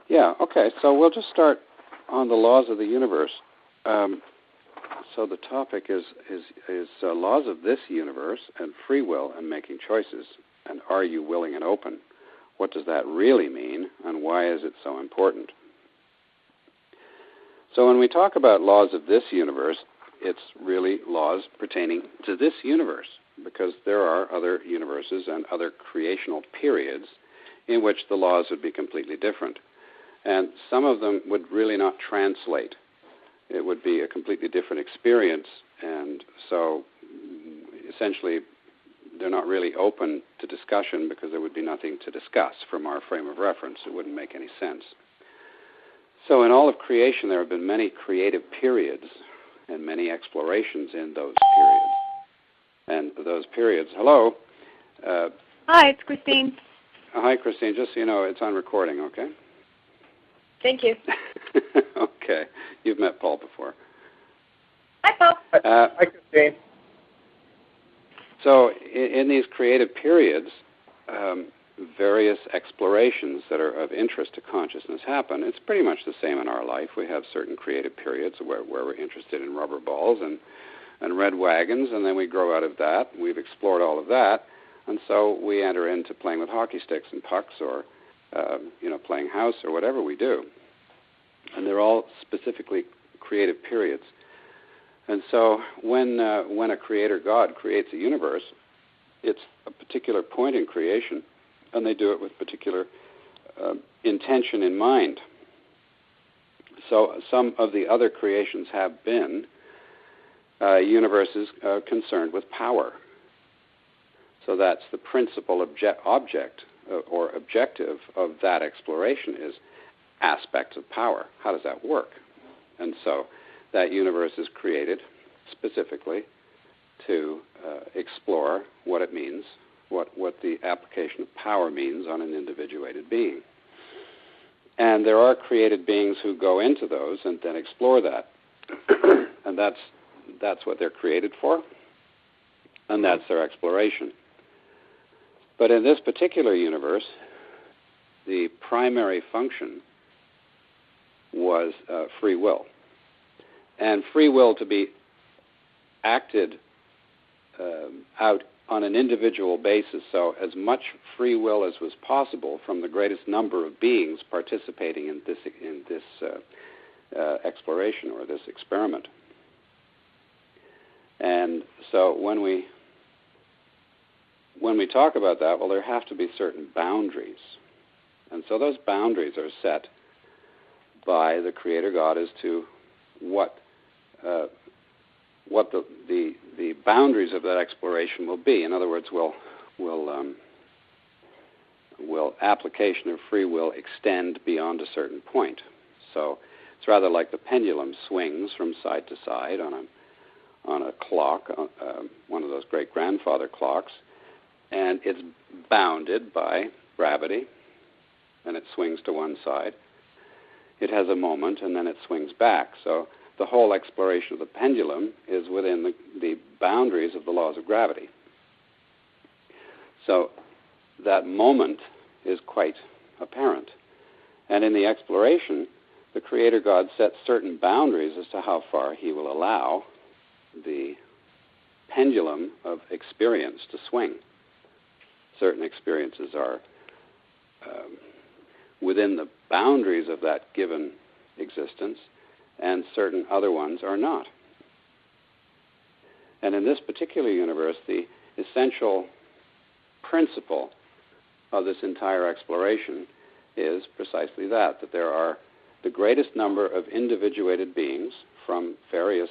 Yeah, okay. So we'll just start on the laws of the universe. So the topic is laws of this universe and free will and making choices. And are you willing and open? What does that really mean, and why is it so important? So when we talk about laws of this universe, it's really laws pertaining to this universe, because there are other universes and other creational periods in which the laws would be completely different. And some of them would really not translate. It would be a completely different experience, and so essentially they're not really open to discussion because there would be nothing to discuss from our frame of reference. It wouldn't make any sense. So in all of creation there have been many creative periods and many explorations in those periods. And those periods, hello? Hi, it's Christine. Hi, Christine. Just so you know, it's on recording, okay? Thank you. Okay. You've met Paul before. Hi, Paul. Hi, Christine. So in these creative periods, various explorations that are of interest to consciousness happen. It's pretty much the same in our life. We have certain creative periods where we're interested in rubber balls and red wagons, and then we grow out of that. We've explored all of that, and so we enter into playing with hockey sticks and pucks or playing house or whatever we do. And they're all specifically creative periods. And so when a creator God creates a universe, it's a particular point in creation, and they do it with particular intention in mind. So some of the other creations have been universes concerned with power. So that's the principal object or objective of that exploration is aspects of power. How does that work? And so that universe is created specifically to explore what it means, what the application of power means on an individuated being. And there are created beings who go into those and then explore that. And that's what they're created for, and that's their exploration. But in this particular universe, the primary function was free will. And free will to be acted out on an individual basis, so as much free will as was possible from the greatest number of beings participating in this exploration or this experiment. And so when we talk about that, well, there have to be certain boundaries. And so those boundaries are set by the Creator God as to what the boundaries of that exploration will be. In other words, will application of free will extend beyond a certain point? So it's rather like the pendulum swings from side to side on a clock, one of those great grandfather clocks, and it's bounded by gravity, and it swings to one side. It has a moment, and then it swings back. So the whole exploration of the pendulum is within the boundaries of the laws of gravity. So that moment is quite apparent. And in the exploration, the Creator God sets certain boundaries as to how far he will allow the pendulum of experience to swing. Certain experiences are within the boundaries of that given existence, and certain other ones are not. And in this particular universe, the essential principle of this entire exploration is precisely that there are the greatest number of individuated beings from various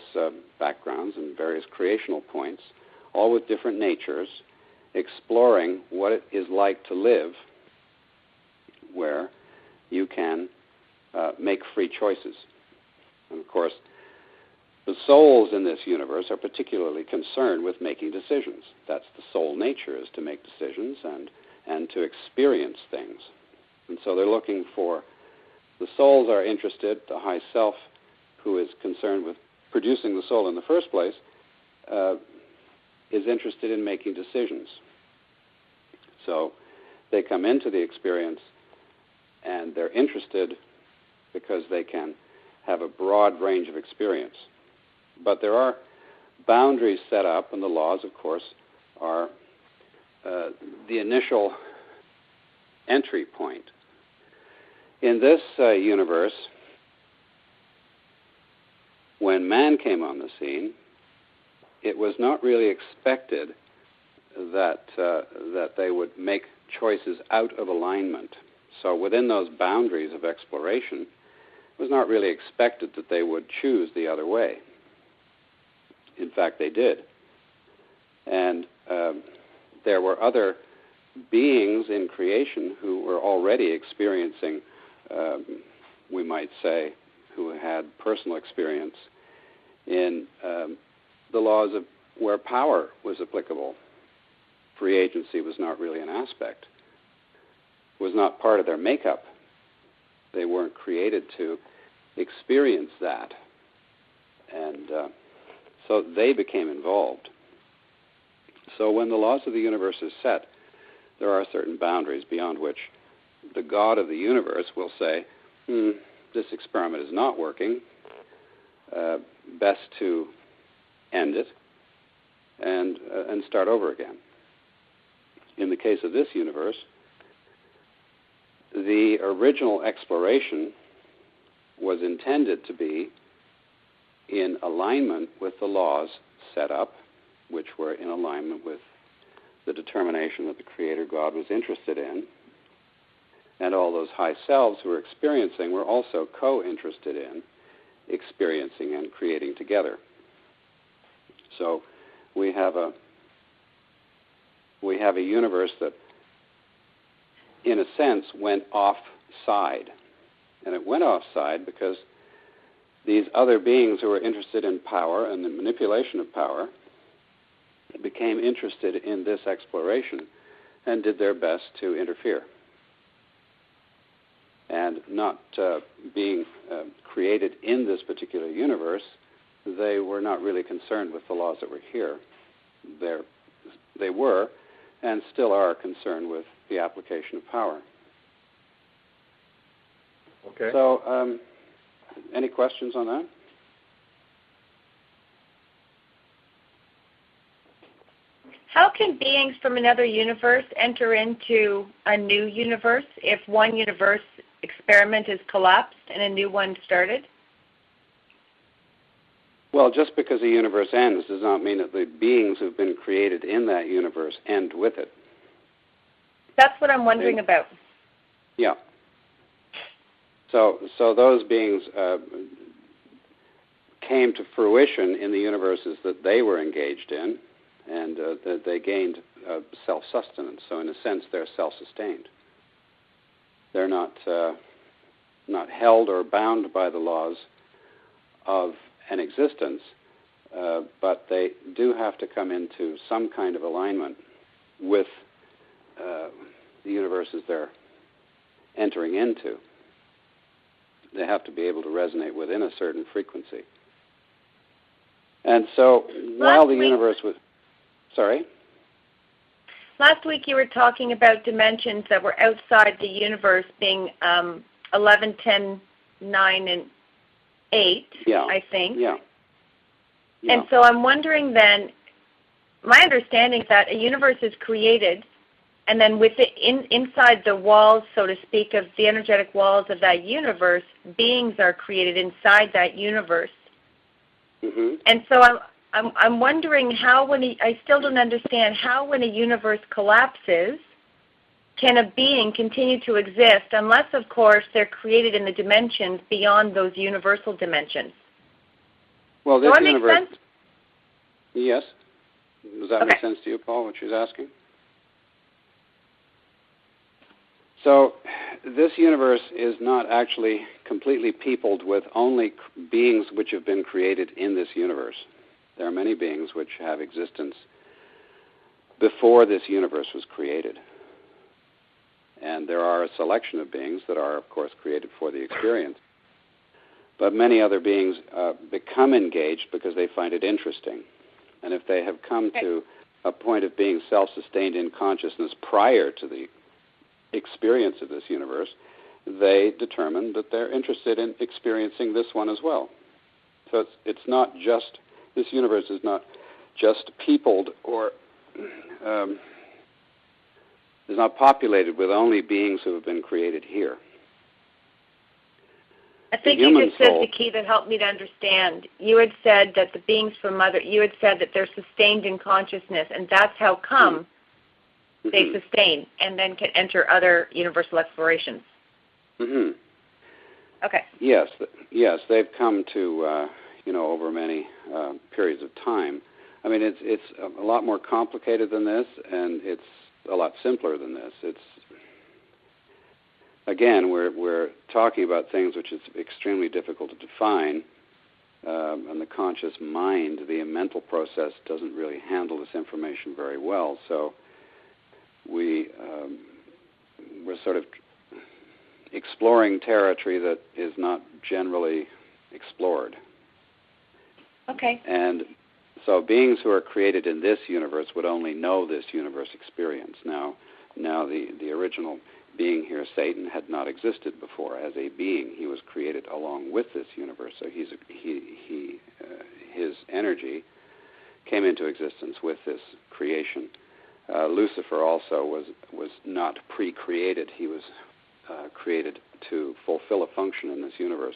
backgrounds and various creational points, all with different natures, exploring what it is like to live where you can make free choices. And of course, the souls in this universe are particularly concerned with making decisions. That's the soul nature, is to make decisions and to experience things. And so they're looking for, the souls are interested, the high self, who is concerned with producing the soul in the first place, is interested in making decisions. So they come into the experience and they're interested because they can have a broad range of experience. But there are boundaries set up, and the laws, of course, are the initial entry point. In this universe, when man came on the scene, it was not really expected that they would make choices out of alignment. So within those boundaries of exploration, it was not really expected that they would choose the other way. In fact, they did. And there were other beings in creation who were already experiencing, we might say, who had personal experience in the laws of where power was applicable. Free agency was not really an aspect, was not part of their makeup. They weren't created to experience that. And so they became involved. So when the laws of the universe is set, there are certain boundaries beyond which the God of the universe will say, this experiment is not working, best to end it and start over again. In the case of this universe, the original exploration was intended to be in alignment with the laws set up, which were in alignment with the determination that the Creator God was interested in. And all those high selves who were experiencing were also co-interested in experiencing and creating together. So we have a universe that, in a sense, went offside. And it went offside because these other beings who were interested in power and the manipulation of power became interested in this exploration and did their best to interfere. And not being created in this particular universe, they were not really concerned with the laws that were here. They were and still are concerned with the application of power. Okay. So, any questions on that? How can beings from another universe enter into a new universe if one universe experiment is collapsed and a new one started? Well, just because a universe ends does not mean that the beings who've been created in that universe end with it. That's what I'm wondering about. Yeah. So those beings came to fruition in the universes that they were engaged in, and they gained self-sustenance. So in a sense, they're self-sustained. They're not held or bound by the laws of an existence, but they do have to come into some kind of alignment with the universes they're entering into. They have to be able to resonate within a certain frequency. And so while the universe was... Sorry? Last week you were talking about dimensions that were outside the universe being 11, 10, 9, and 8, I think. Yeah. And so I'm wondering then, my understanding is that a universe is created, and then inside the walls, so to speak, of the energetic walls of that universe, beings are created inside that universe. Mm-hmm. And so I'm wondering how I still don't understand how when a universe collapses, can a being continue to exist unless, of course, they're created in the dimensions beyond those universal dimensions? Well, this universe... Does that make sense? Yes. Does that make sense to you, Paul, what she's asking? So this universe is not actually completely peopled with only beings which have been created in this universe. There are many beings which have existence before this universe was created. And there are a selection of beings that are, of course, created for the experience. But many other beings become engaged because they find it interesting. And if they have come to a point of being self-sustained in consciousness prior to the experience of this universe, they determine that they're interested in experiencing this one as well. So it's not just, this universe is not just peopled or is not populated with only beings who have been created here. I think you just said the key that helped me to understand. You had said that the beings from Mother, you had said that they're sustained in consciousness, and that's how come they sustain and then can enter other universal explorations. Okay. Yes, they've come to, over many periods of time. I mean, it's a lot more complicated than this, and it's a lot simpler than this. It's, again, we're talking about things which is extremely difficult to define, and the conscious mind, the mental process, doesn't really handle this information very well. So we're sort of exploring territory that is not generally explored. Okay. And so beings who are created in this universe would only know this universe experience. Now the original being here, Satan, had not existed before as a being. He was created along with this universe. So his energy came into existence with this creation. Lucifer also was not pre-created. He was created to fulfill a function in this universe.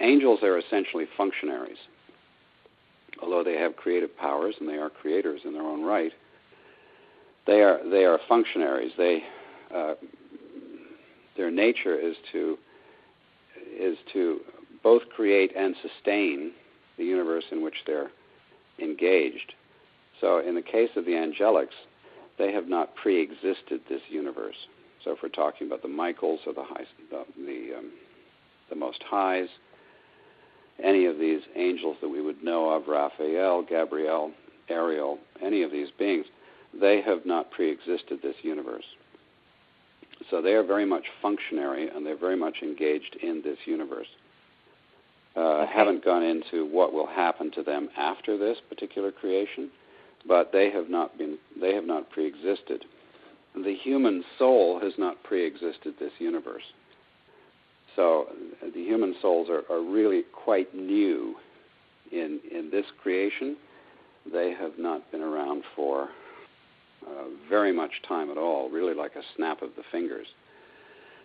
Angels are essentially functionaries. Although they have creative powers and they are creators in their own right, they are functionaries. Their nature is to both create and sustain the universe in which they're engaged. So in the case of the angelics, they have not pre-existed this universe. So if we're talking about the Michaels or the Most Highs, any of these angels that we would know of, Raphael, Gabriel, Ariel, any of these beings, they have not pre-existed this universe. So they are very much functionary, and they're very much engaged in this universe. Haven't gone into what will happen to them after this particular creation, but they have not pre-existed. The human soul has not pre-existed this universe. So the human souls are really quite new in this creation. They have not been around for very much time at all, really like a snap of the fingers.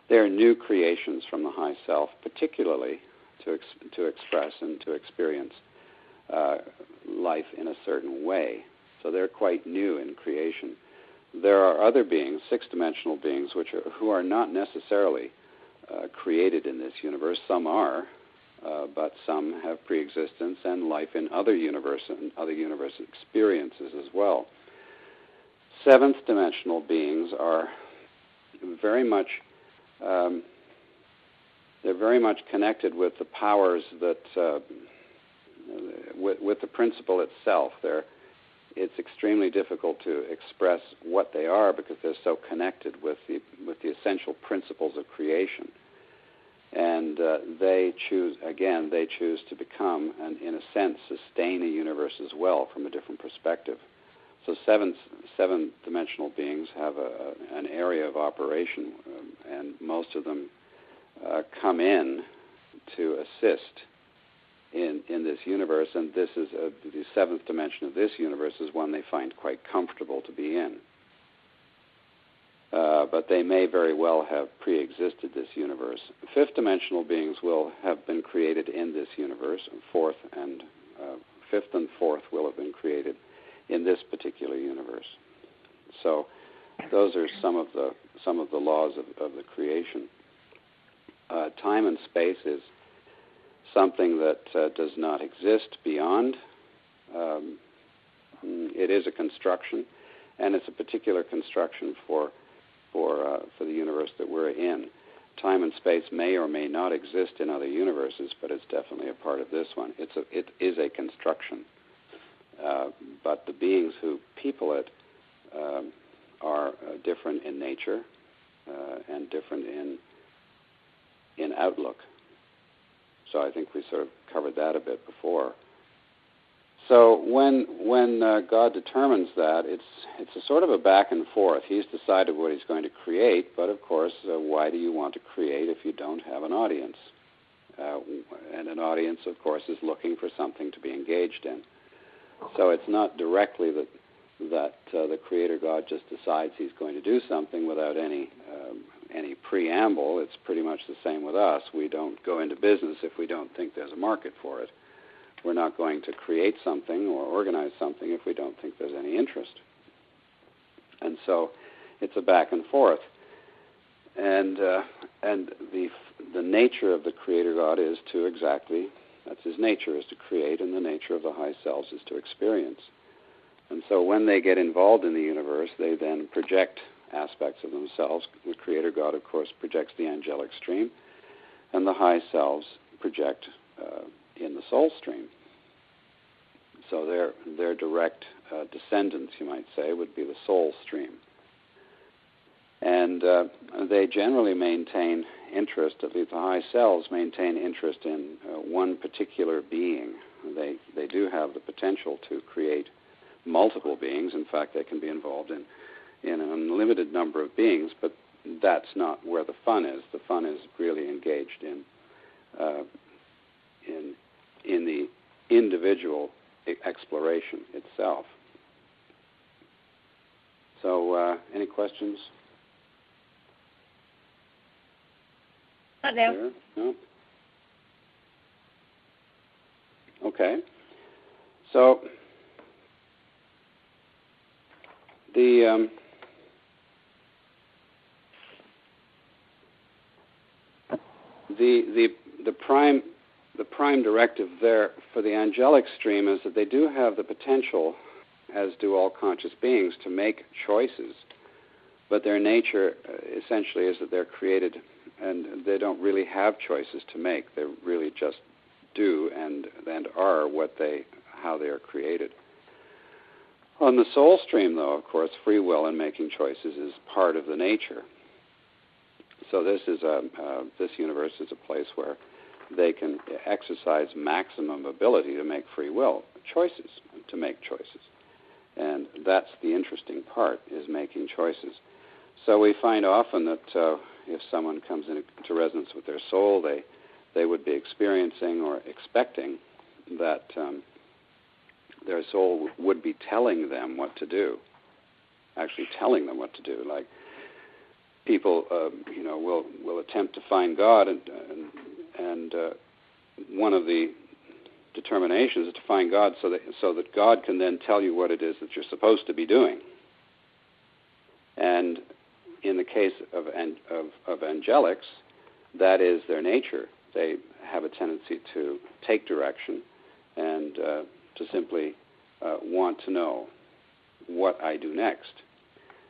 They are new creations from the high self, particularly to express and to experience life in a certain way. So they're quite new in creation. There are other beings, six-dimensional beings, who are not necessarily created in this universe. Some are, but some have pre-existence and life in other universe and other universe experiences as well. Seventh-dimensional beings are very much connected with the powers that with the principle itself. It's extremely difficult to express what they are because they're so connected with the essential principles of creation. And they choose to become and, in a sense, sustain a universe as well from a different perspective. So seven-dimensional beings have an area of operation, and most of them come in to assist in this universe, and this is the seventh dimension of this universe is one they find quite comfortable to be in. But they may very well have pre-existed this universe. Fifth-dimensional beings will have been created in this universe, and fifth and fourth will have been created in this particular universe. So those are some of the laws of the creation. Time and space is something that does not exist beyond. It is a construction, and it's a particular construction for the universe that we're in. Time and space may or may not exist in other universes, but it's definitely a part of this one. It is a construction. But the beings who people it are different in nature and different in outlook. So I think we sort of covered that a bit before. So when God determines that, it's a sort of a back and forth. He's decided what he's going to create, but of course, why do you want to create if you don't have an audience? And an audience, of course, is looking for something to be engaged in. So it's not directly that the Creator God just decides he's going to do something without any preamble. It's pretty much the same with us. We don't go into business if we don't think there's a market for it. We're not going to create something or organize something if we don't think there's any interest. And so it's a back and forth. And the nature of the Creator God is to exactly, that's his nature, is to create, and the nature of the high selves is to experience. And so when they get involved in the universe, they then project aspects of themselves. The Creator God, of course, projects the angelic stream, and the high selves project in the soul stream. So their direct descendants, you might say, would be the soul stream. And they generally maintain interest, at least the high selves maintain interest in one particular being. They do have the potential to create multiple beings. In fact, they can be involved in an unlimited number of beings, but that's not where the fun is. The fun is really engaged in the individual exploration itself. So, any questions? Not now. No? Okay. So the prime directive there for the angelic stream is that they do have the potential, as do all conscious beings, to make choices, but their nature essentially is that they're created and they don't really have choices to make. They really just do and are how they are created. On the soul stream, though, of course, free will and making choices is part of the nature. So this universe is a place where they can exercise maximum ability to make free will choices, to make choices. And that's the interesting part, is making choices. So we find often that if someone comes into resonance with their soul, they would be experiencing or expecting that their soul would be telling them what to do, actually telling them what to do. Like people, will attempt to find God, and one of the determinations is to find God so that God can then tell you what it is that you're supposed to be doing. And in the case of angelics, that is their nature. They have a tendency to take direction and to simply want to know what I do next.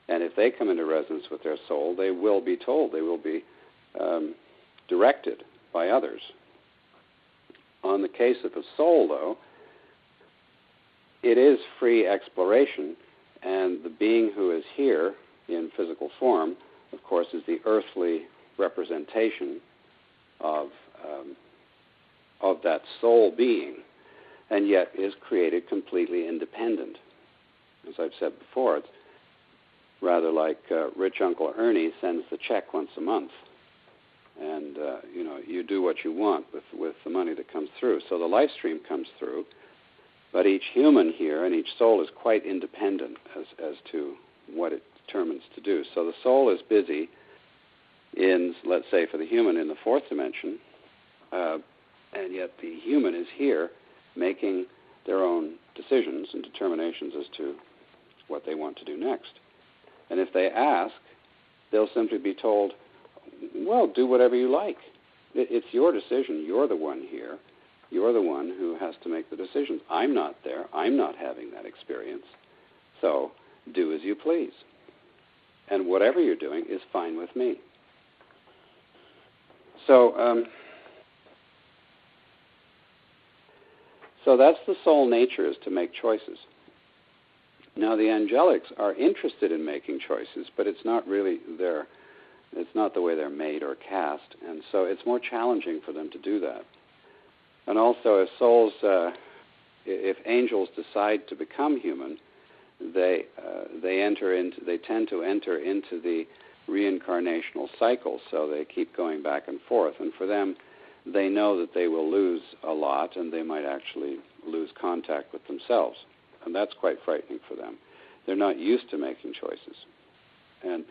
And if they come into resonance with their soul, they will be told, they will be directed by others. On the case of the soul, though, it is free exploration, and the being who is here in physical form, of course, is the earthly representation of that soul being, and yet is created completely independent. As I've said before, it's rather like rich Uncle Ernie sends the check once a month, and you do what you want with the money that comes through. So the life stream comes through, but each human here and each soul is quite independent as to what it determines to do. So the soul is busy in, let's say for the human, in the fourth dimension, and yet the human is here making their own decisions and determinations as to what they want to do next. And if they ask, they'll simply be told, well, do whatever you like. It's your decision. You're the one here. You're the one who has to make the decisions. I'm not there. I'm not having that experience. So do as you please. And whatever you're doing is fine with me. So that's the soul nature, is to make choices. Now the angelics are interested in making choices, but it's not really it's not the way they're made or cast, and so it's more challenging for them to do that. And also, if souls if angels decide to become human, they tend to enter into the reincarnational cycle, so they keep going back and forth. And for them, they know that they will lose a lot, and they might actually lose contact with themselves. And that's quite frightening for them. They're not used to making choices. And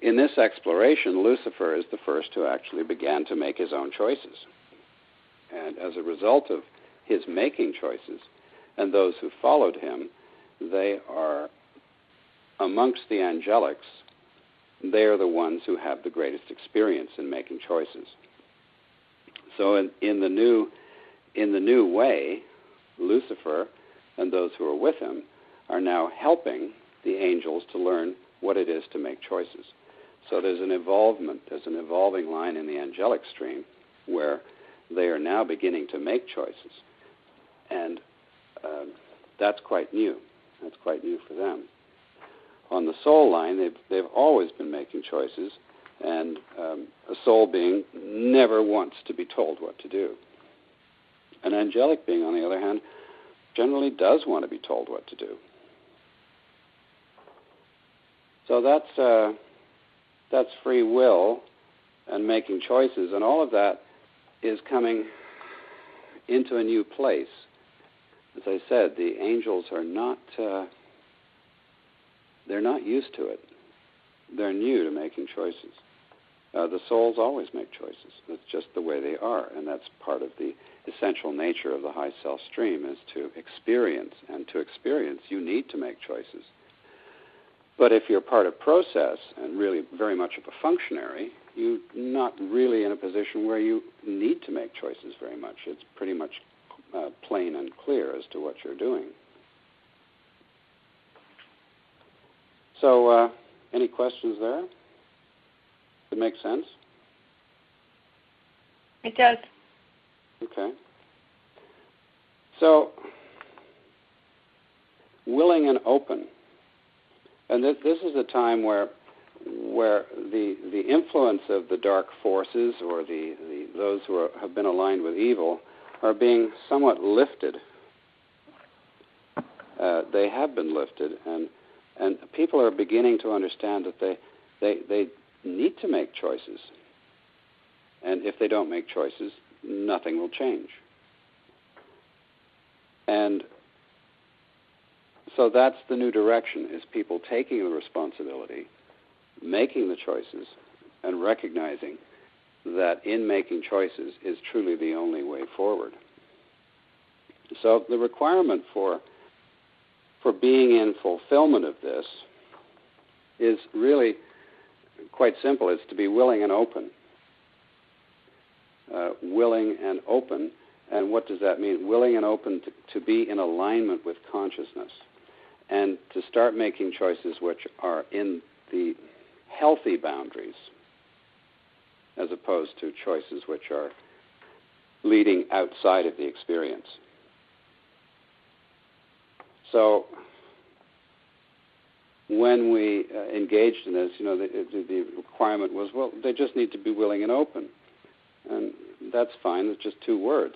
in this exploration, Lucifer is the first who actually began to make his own choices. And as a result of his making choices, and those who followed him, they are, amongst the angelics, they are the ones who have the greatest experience in making choices. So in the new way, Lucifer and those who are with him are now helping the angels to learn what it is to make choices. So there's an evolving line in the angelic stream where they are now beginning to make choices. And that's quite new. That's quite new for them. On the soul line, they've always been making choices, and a soul being never wants to be told what to do. An angelic being, on the other hand, generally does want to be told what to do. So that's free will and making choices, and all of that is coming into a new place. As I said, the angels are not, they're not used to it. They're new to making choices. The souls always make choices. That's just the way they are, and that's part of the essential nature of the high self stream, is to experience. And to experience, you need to make choices. But if you're part of process and really very much of a functionary, you're not really in a position where you need to make choices very much. It's pretty much plain and clear as to what you're doing. So, any questions there? Does it make sense? It does. Okay. So, willing and open. And this is a time where the influence of the dark forces, or those who have been aligned with evil, are being somewhat lifted. They have been lifted, and people are beginning to understand that they need to make choices. And if they don't make choices, nothing will change. And so that's the new direction, is people taking the responsibility, making the choices, and recognizing that in making choices is truly the only way forward. So the requirement for being in fulfillment of this is really quite simple. It's to be willing and open. Willing and open. And what does that mean? Willing and open to be in alignment with consciousness, and to start making choices which are in the healthy boundaries, as opposed to choices which are leading outside of the experience. So when we engaged in this, the requirement was, well, they just need to be willing and open. And that's fine, it's just two words.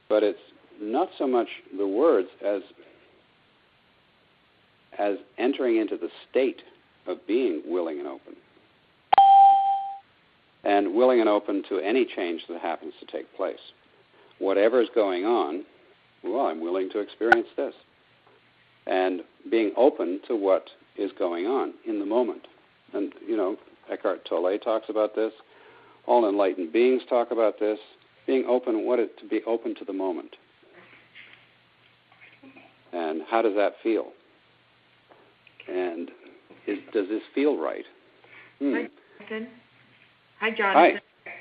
But it's not so much the words as entering into the state of being willing and open. And willing and open to any change that happens to take place. Whatever's going on, well, I'm willing to experience this. And being open to what is going on in the moment. And, Eckhart Tolle talks about this. All enlightened beings talk about this. Being open, to be open to the moment. And how does that feel? And does this feel right? Hi, Jonathan. Hi, Jonathan. Hi.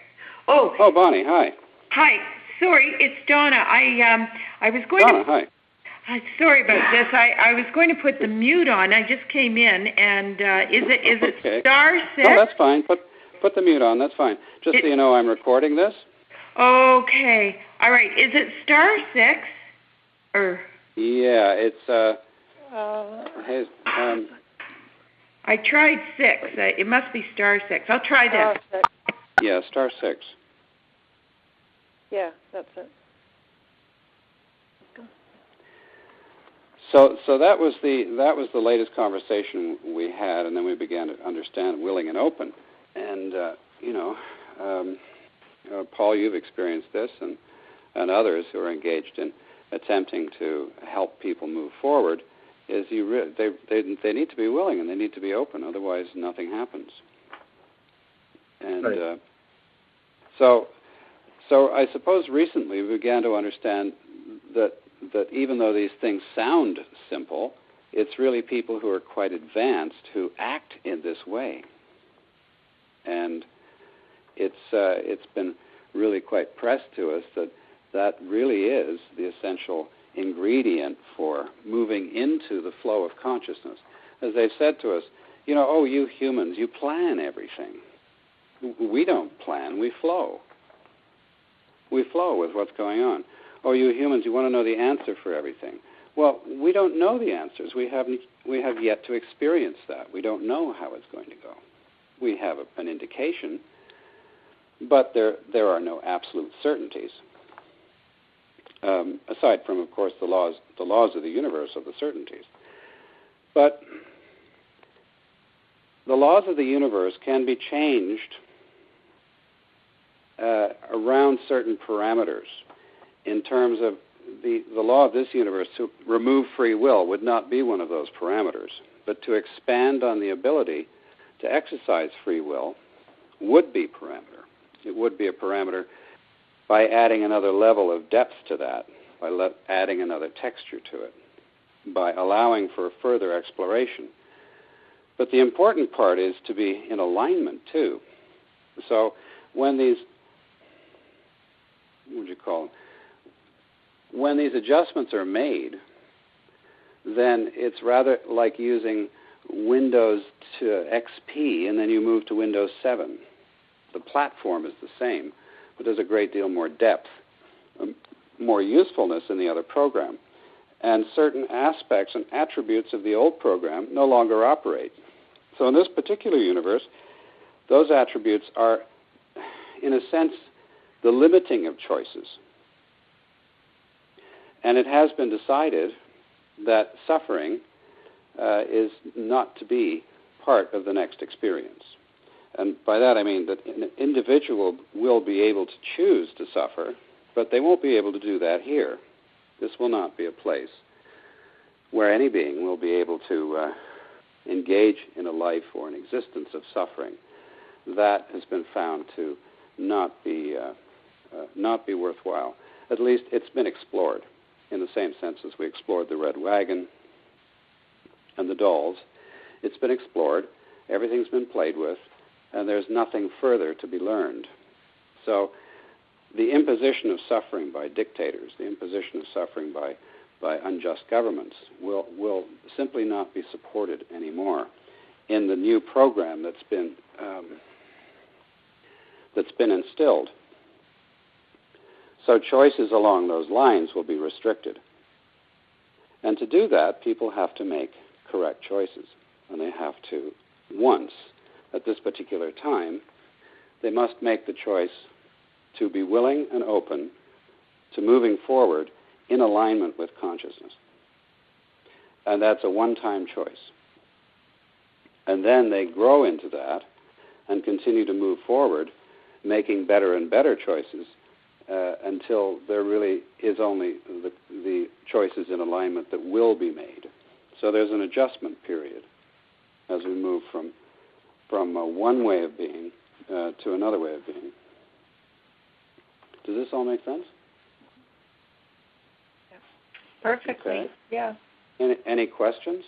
Oh, Bonnie. Hi. Hi. Sorry, it's Donna. I was going Donna, hi. Sorry about this. I was going to put the mute on. I just came in, and is it Okay. *6? No, that's fine. Put the mute on. That's fine. Just so you know, I'm recording this. Okay. All right. Is it *6? Or? Yeah, it's. I tried 6. It must be *6. I'll try this. Yeah, *6. Yeah, that's it. So that was the latest conversation we had, and then we began to understand willing and open. And Paul, you've experienced this, and others who are engaged in attempting to help people move forward. Is they need to be willing and they need to be open, otherwise nothing happens. And right. So I suppose recently we began to understand that even though these things sound simple, it's really people who are quite advanced who act in this way. And it's been really quite pressed to us that really is the essential ingredient for moving into the flow of consciousness. As they've said to us, you humans, you plan everything. We don't plan, we flow. We flow with what's going on. Oh, you humans, you want to know the answer for everything. Well, we don't know the answers. We have yet to experience that. We don't know how it's going to go. We have an indication, but there are no absolute certainties. Aside from, of course, the laws of the universe of the certainties. But the laws of the universe can be changed around certain parameters. In terms of the law of this universe, to remove free will would not be one of those parameters, but to expand on the ability to exercise free will would be parameter. It would be a parameter by adding another level of depth to that, by adding another texture to it, by allowing for further exploration. But the important part is to be in alignment, too. So when these, when these adjustments are made, then it's rather like using Windows to XP, and then you move to Windows 7. The platform is the same, but there's a great deal more depth, more usefulness in the other program. And certain aspects and attributes of the old program no longer operate. So in this particular universe, those attributes are, in a sense, the limiting of choices. And it has been decided that suffering is not to be part of the next experience. And by that I mean that an individual will be able to choose to suffer, but they won't be able to do that here. This will not be a place where any being will be able to engage in a life or an existence of suffering. That has been found to not be worthwhile. At least it's been explored in the same sense as we explored the Red Wagon and the dolls. It's been explored, everything's been played with, and there's nothing further to be learned. So the imposition of suffering by dictators, the imposition of suffering by unjust governments will simply not be supported anymore in the new program that's been instilled. So choices along those lines will be restricted. And to do that, people have to make correct choices. And they have to, once, at this particular time, they must make the choice to be willing and open to moving forward in alignment with consciousness. And that's a one-time choice. And then they grow into that and continue to move forward, making better and better choices until there really is only the choices in alignment that will be made. So there's an adjustment period as we move from one way of being to another way of being. Does this all make sense? Perfectly, okay. Yeah. Any questions?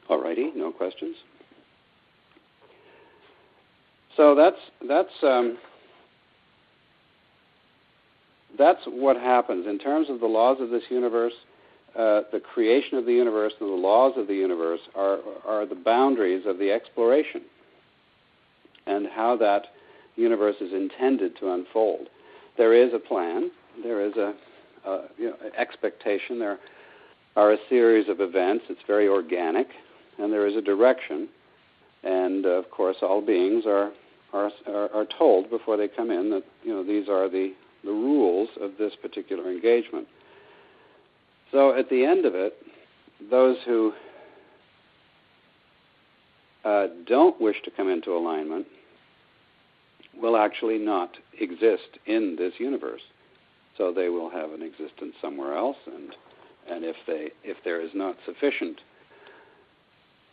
Alrighty, no questions. So that's what happens in terms of the laws of this universe. The creation of the universe and the laws of the universe are the boundaries of the exploration and how that universe is intended to unfold. There is a plan. There is a expectation. There are a series of events. It's very organic, and there is a direction. And of course, all beings are are told before they come in that these are the rules of this particular engagement. So at the end of it, those who don't wish to come into alignment will actually not exist in this universe. So they will have an existence somewhere else, and if there is not sufficient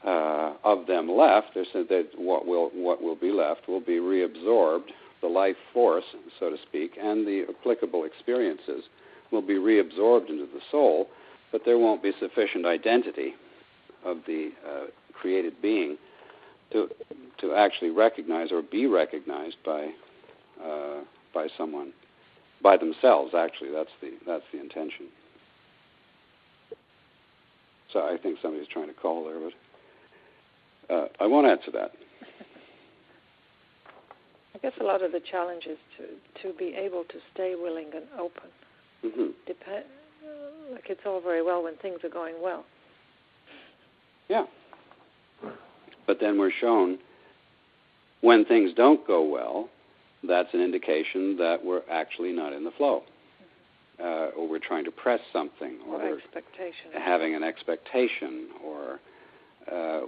of them left, they said that what will be left will be reabsorbed. The life force, so to speak, and the applicable experiences will be reabsorbed into the soul, but there won't be sufficient identity of the created being to actually recognize or be recognized by someone, by themselves. Actually, that's the intention. So I think somebody's trying to call there, but I won't answer that. I guess a lot of the challenge is to be able to stay willing and open. Mm-hmm. Like it's all very well when things are going well. Yeah. But then we're shown when things don't go well, that's an indication that we're actually not in the flow. Or we're trying to press something, or we're having an expectation, or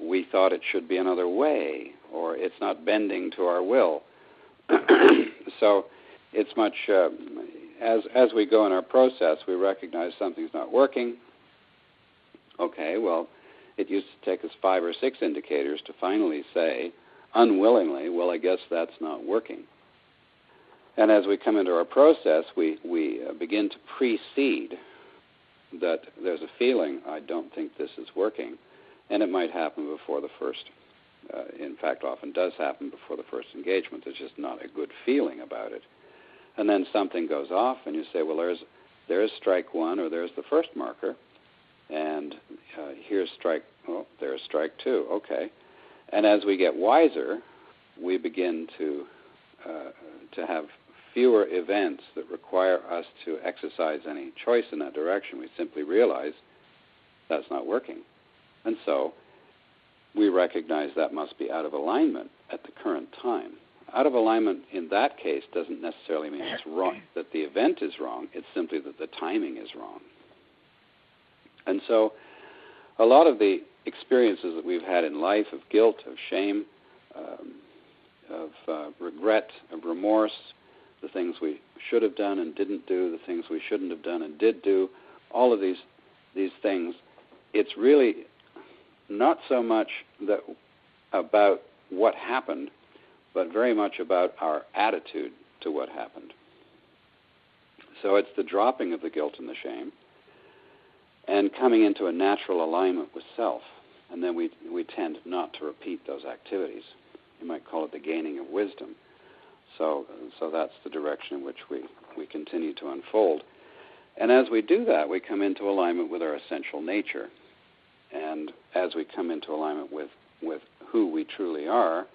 we thought it should be another way, or it's not bending to our will. So it's much, as we go in our process, we recognize something's not working. Okay, well, it used to take us 5 or 6 indicators to finally say, unwillingly, well, I guess that's not working. And as we come into our process, we begin to precede that there's a feeling, I don't think this is working, and it might happen before the first, in fact, often does happen before the first engagement. There's just not a good feeling about it. And then something goes off, and you say, well, there's strike 1, or there's the first marker, and here's there's strike 2, okay. And as we get wiser, we begin to have fewer events that require us to exercise any choice in that direction. We simply realize that's not working. And so we recognize that must be out of alignment at the current time. Out of alignment in that case doesn't necessarily mean it's wrong, that the event is wrong. It's simply that the timing is wrong. And so a lot of the experiences that we've had in life of guilt, of shame, of regret, of remorse, the things we should have done and didn't do, the things we shouldn't have done and did do, all of these things, it's really not so much about what happened, but very much about our attitude to what happened. So it's the dropping of the guilt and the shame and coming into a natural alignment with self. And then we tend not to repeat those activities. You might call it the gaining of wisdom. So that's the direction in which we continue to unfold. And as we do that, we come into alignment with our essential nature. And as we come into alignment with who we truly are,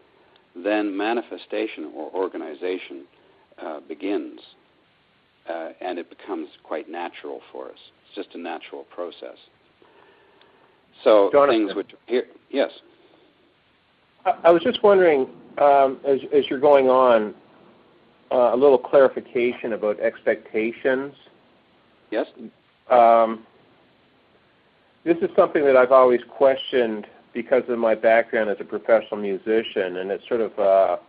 then manifestation or organization begins. And it becomes quite natural for us. It's just a natural process. So Jonathan, things which appear... Yes? I was just wondering, as you're going on, a little clarification about expectations. Yes? This is something that I've always questioned because of my background as a professional musician, and it sort of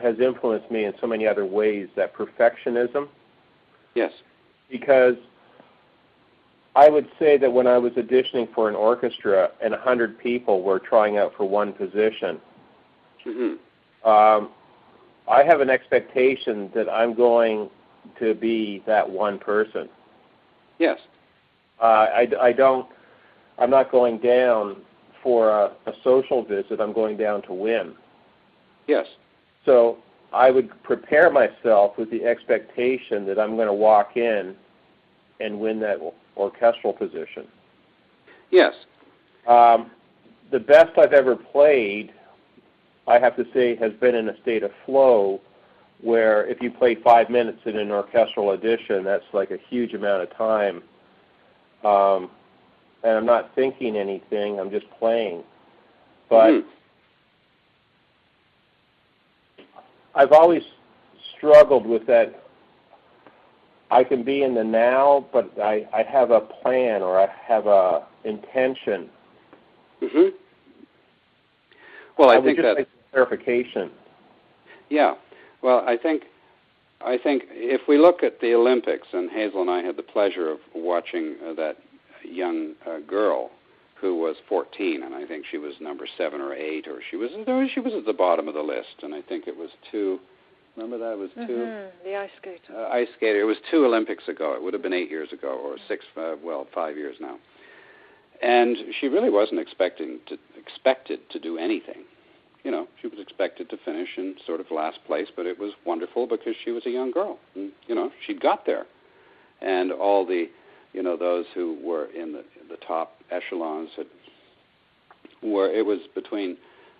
has influenced me in so many other ways, that perfectionism. Yes. Because I would say that when I was auditioning for an orchestra and 100 people were trying out for one position, I have an expectation that I'm going to be that one person. Yes. I'm not going down for a social visit. I'm going down to win. Yes. So I would prepare myself with the expectation that I'm going to walk in and win that orchestral position. Yes. The best I've ever played, I have to say, has been in a state of flow where if you play 5 minutes in an orchestral audition, that's like a huge amount of time. And I'm not thinking anything, I'm just playing. But I've always struggled with that. I can be in the now, but I have a plan or I have a intention. Mm-hmm. Well, I think would just that like clarification. Yeah. Well, I think if we look at the Olympics, and Hazel and I had the pleasure of watching that young girl who was 14, and I think she was number 7 or 8, or she was at the bottom of the list, and I think it was 2. Remember that? It was 2. The ice skater. Ice skater. It was 2 Olympics ago. It would have been 8 years ago, or 5 years now. And she really wasn't expected to do anything. You know, she was expected to finish in sort of last place, but it was wonderful because she was a young girl. And, you know, she'd got there. And all the, you know, those who were in the top echelons it was between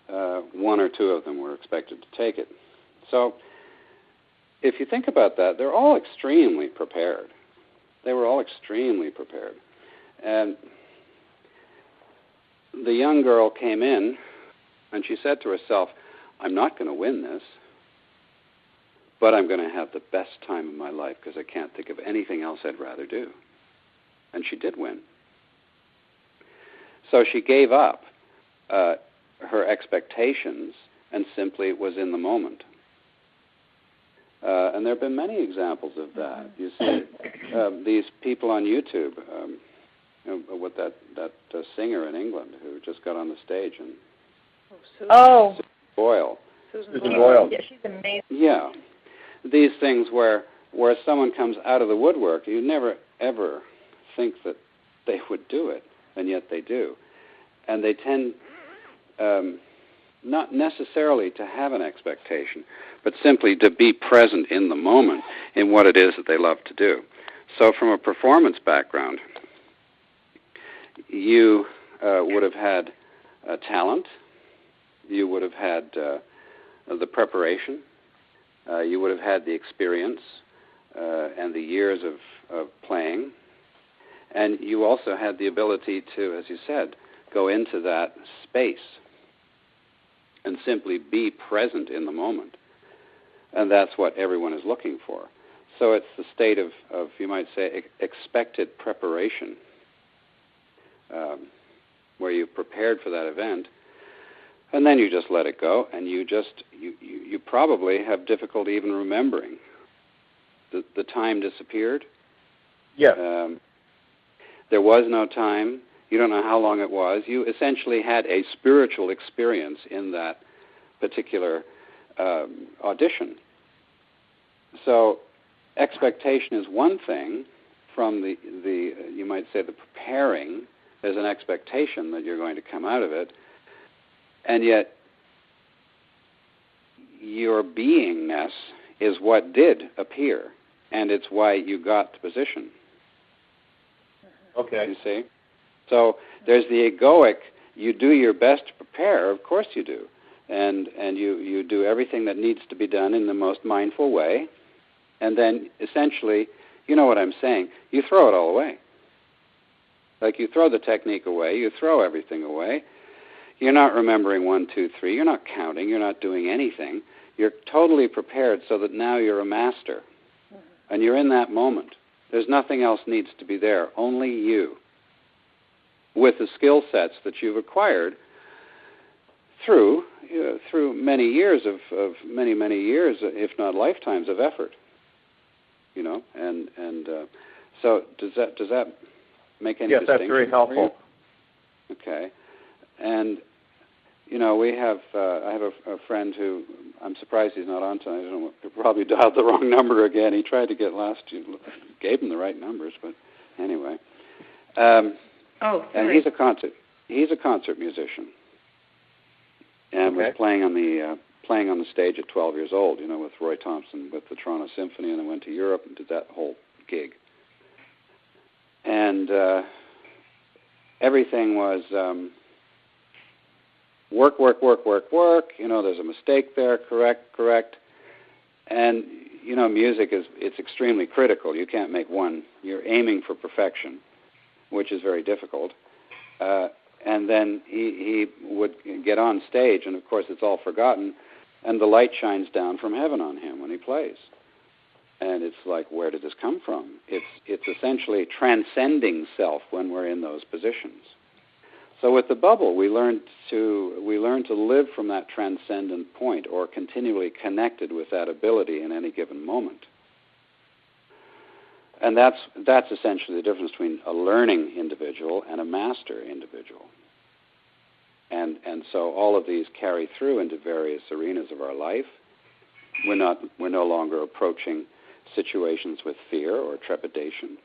1 or 2 of them were expected to take it. So if you think about that, they're all extremely prepared. They were all extremely prepared. And the young girl came in, and she said to herself, I'm not going to win this, but I'm going to have the best time of my life because I can't think of anything else I'd rather do. And she did win. So she gave up her expectations and simply was in the moment. And there have been many examples of that. You see these people on YouTube, with that singer in England who just got on the stage and Susan Boyle. Susan Boyle. Yeah, she's amazing. Yeah, these things where someone comes out of the woodwork, you never ever think that they would do it, and yet they do, and they tend not necessarily to have an expectation, but simply to be present in the moment in what it is that they love to do. So, from a performance background, you would have had talent, you would have had the preparation, you would have had the experience and the years of playing, and you also had the ability to, as you said, go into that space and simply be present in the moment. And that's what everyone is looking for. So it's the state of you might say, expected preparation, where you've prepared for that event, and then you just let it go, and you probably have difficulty even remembering. The time disappeared. Yeah. There was no time. You don't know how long it was. You essentially had a spiritual experience in that particular audition. So expectation is one thing from the you might say the preparing. There's an expectation that you're going to come out of it, and yet your beingness is what did appear, and it's why you got the position. Okay. You see? So there's the egoic, you do your best to prepare, of course you do, and you do everything that needs to be done in the most mindful way, and then essentially, you know what I'm saying, you throw it all away. Like you throw the technique away, you throw everything away. You're not remembering 1, 2, 3. You're not counting. You're not doing anything. You're totally prepared so that now you're a master. And you're in that moment. There's nothing else needs to be there. Only you. With the skill sets that you've acquired through many years of many years, if not lifetimes of effort. You know, and so does that make any distinction? Yes, that's very helpful. Okay, and you know we have I have a friend who I'm surprised he's not on tonight. I don't know, he probably dialed the wrong number again. He tried to get gave him the right numbers, but anyway. And he's a concert musician, and was playing on the stage at 12 years old. You know, with Roy Thompson with the Toronto Symphony, and then went to Europe and did that whole gig. And everything was work. You know, there's a mistake there. Correct. And you know, music it's extremely critical. You can't make one. You're aiming for perfection, which is very difficult. And then he would get on stage, and of course it's all forgotten. And the light shines down from heaven on him when he plays. And it's like, where did this come from? It's essentially transcending self when we're in those positions. So with the bubble, we learn to live from that transcendent point, or continually connected with that ability in any given moment. And that's essentially the difference between a learning individual and a master individual. And so all of these carry through into various arenas of our life. We're no longer approaching situations with fear or trepidation.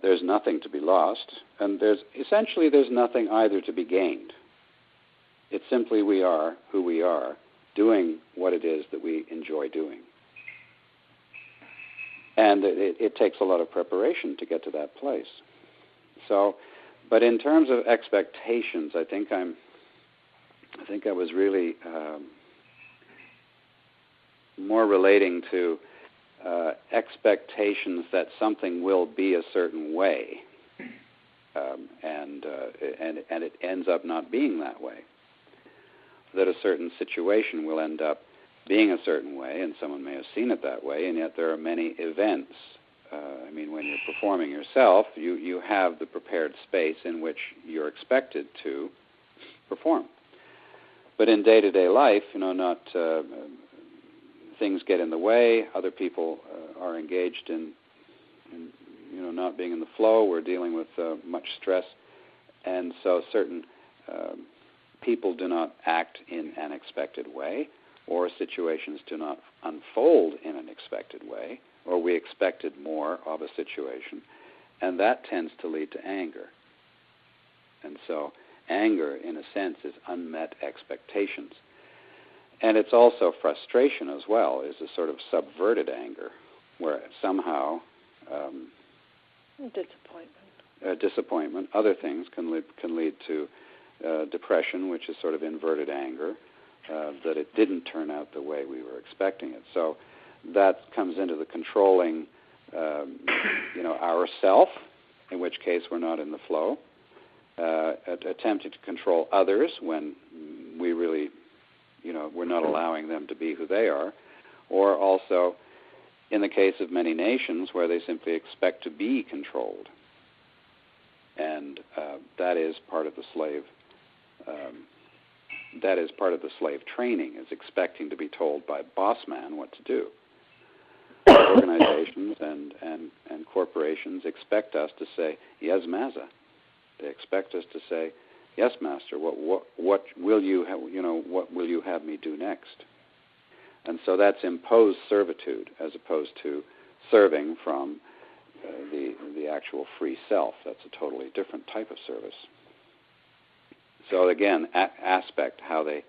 There's nothing to be lost, and there's nothing either to be gained. It's simply we are who we are, doing what it is that we enjoy doing. And it takes a lot of preparation to get to that place. So, but in terms of expectations, I think I was really more relating to expectations that something will be a certain way, and it ends up not being that way. That a certain situation will end up being a certain way, and someone may have seen it that way, and yet there are many events. When you're performing yourself, you have the prepared space in which you're expected to perform. But in day-to-day life, things get in the way. Other people are engaged in not being in the flow. We're dealing with much stress, and so certain people do not act in an expected way, or situations do not unfold in an expected way, or we expected more of a situation, and that tends to lead to anger. And so anger, in a sense, is unmet expectations. And it's also frustration as well, is a sort of subverted anger, where somehow disappointment, other things can lead to depression, which is sort of inverted anger, that it didn't turn out the way we were expecting it. So that comes into the controlling, ourself, in which case we're not in the flow, attempting to control others when we really, we're not allowing them to be who they are, or also in the case of many nations where they simply expect to be controlled. And that is part of the slave. That is part of the slave training, is expecting to be told by boss man what to do. Organizations and corporations expect us to say, yes, Maza. They expect us to say, yes, Master. What will you have? What will you have me do next? And so that's imposed servitude, as opposed to serving from the actual free self. That's a totally different type of service. So again, aspect how they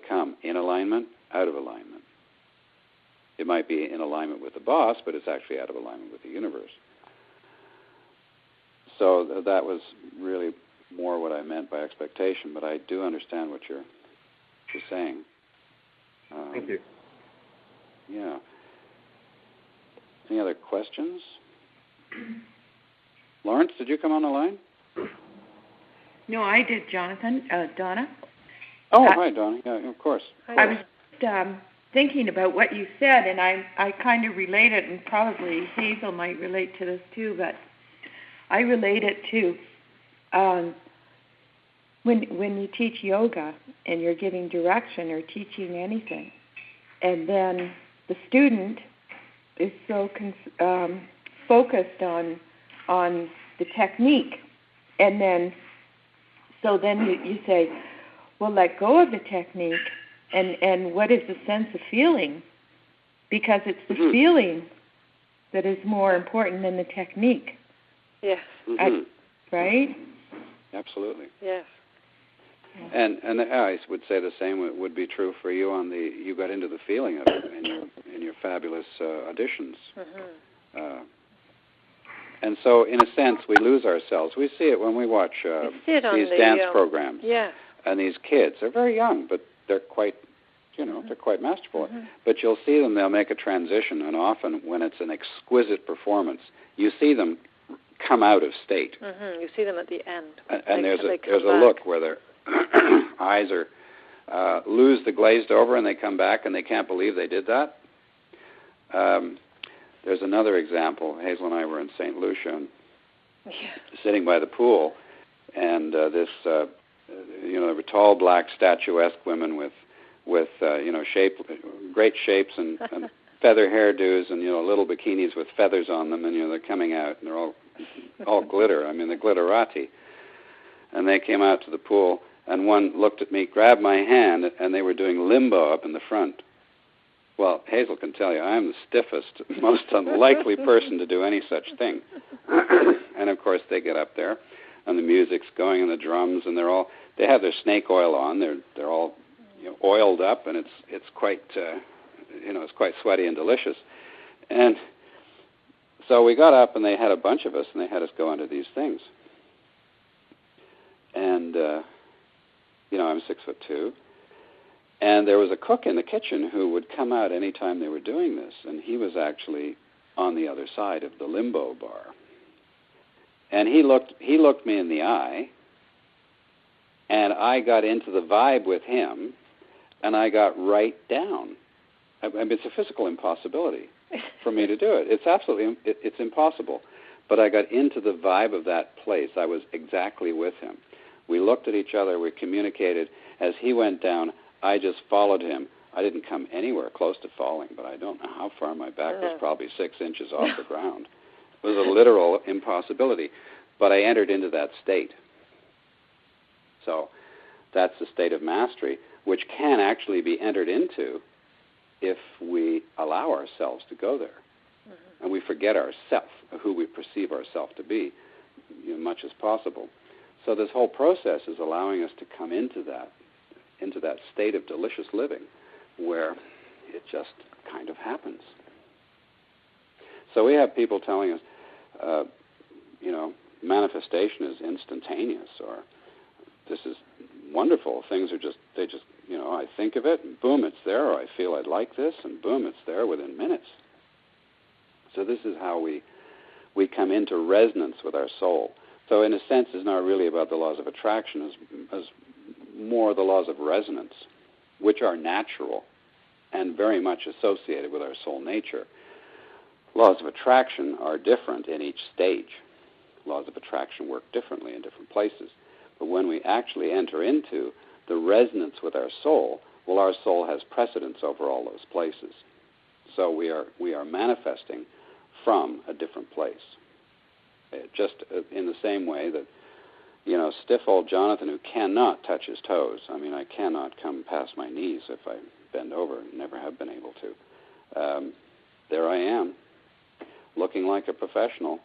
come in alignment, out of alignment. It might be in alignment with the boss, but it's actually out of alignment with the universe. So that was really more what I meant by expectation, but I do understand what you're saying. Thank you. Yeah. Any other questions? Lawrence, did you come on the line? No, I did, Jonathan. Donna? Oh, hi, Donna. Yeah, of course. I was thinking about what you said, and I kind of relate it, and probably Hazel might relate to this too, but I relate it to when you teach yoga and you're giving direction or teaching anything, and then the student is so focused on the technique, and then you say, well, let go of the technique, and what is the sense of feeling? Because it's the feeling that is more important than the technique. Yes. Right? Absolutely. Yes. And I would say the same would be true for you you got into the feeling of it in your fabulous auditions. And so, in a sense, we lose ourselves. We see it when we watch these dance programs. Yeah. And these kids, they're very young, but they're quite, they're quite masterful. But you'll see them, they'll make a transition, and often when it's an exquisite performance, you see them come out of state. You see them at the end. And there's a look where their eyes are lose the glazed over and they come back and they can't believe they did that. There's another example. Hazel and I were in St. Lucia, sitting by the pool, and there were tall, black, statuesque women with great shapes and feather hairdos and little bikinis with feathers on them, and they're coming out and they're all glitter. I mean, the glitterati. And they came out to the pool, and one looked at me, grabbed my hand, and they were doing limbo up in the front. Well, Hazel can tell you, I'm the stiffest, most unlikely person to do any such thing. And of course, they get up there, and the music's going, and the drums, and they have their snake oil on. They're all oiled up, and it's quite it's quite sweaty and delicious. And so we got up, and they had a bunch of us, and they had us go into these things. And I'm 6'2", and there was a cook in the kitchen who would come out any time they were doing this, and he was actually on the other side of the limbo bar. And he looked me in the eye, and I got into the vibe with him, and I got right down. I mean, it's a physical impossibility for me to do it. It's absolutely it's impossible. But I got into the vibe of that place. I was exactly with him. We looked at each other. We communicated. As he went down, I just followed him. I didn't come anywhere close to falling, but I don't know how far my back was, probably 6 inches off the ground. It was a literal impossibility. But I entered into that state. So that's the state of mastery, which can actually be entered into if we allow ourselves to go there. And we forget ourself, who we perceive ourselves to be, much as possible. So this whole process is allowing us to come into that state of delicious living where it just kind of happens. So we have people telling us, manifestation is instantaneous, or this is wonderful. Things are I think of it, and boom, it's there, or I feel I'd like this, and boom, it's there within minutes. So this is how we come into resonance with our soul. So in a sense, it's not really about the laws of attraction, as more the laws of resonance, which are natural and very much associated with our soul nature. Laws of attraction are different in each stage. Laws of attraction work differently in different places. But when we actually enter into the resonance with our soul, well, our soul has precedence over all those places. So we are manifesting from a different place. Just in the same way that, stiff old Jonathan, who cannot touch his toes. I mean, I cannot come past my knees if I bend over, never have been able to. There I am, looking like a professional.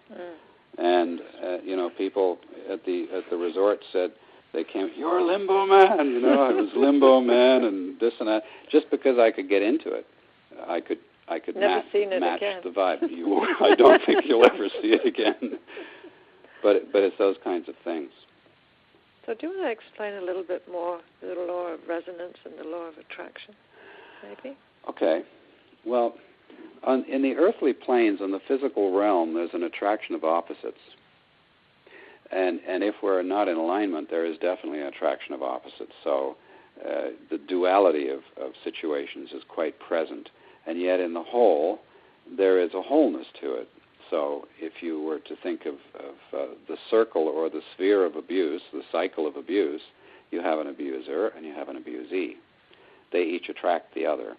And, people at the resort said, they came, "You're a limbo man," I was limbo man and this and that, just because I could get into it. I could match the vibe. I don't think you'll ever see it again. But it's those kinds of things. So do you want to explain a little bit more the law of resonance and the law of attraction, maybe? Okay. Well, in the earthly planes, in the physical realm, there's an attraction of opposites. And if we're not in alignment, there is definitely an attraction of opposites. So the duality of situations is quite present. And yet in the whole, there is a wholeness to it. So if you were to think of the circle or the sphere of abuse, the cycle of abuse, you have an abuser and you have an abusee. They each attract the other.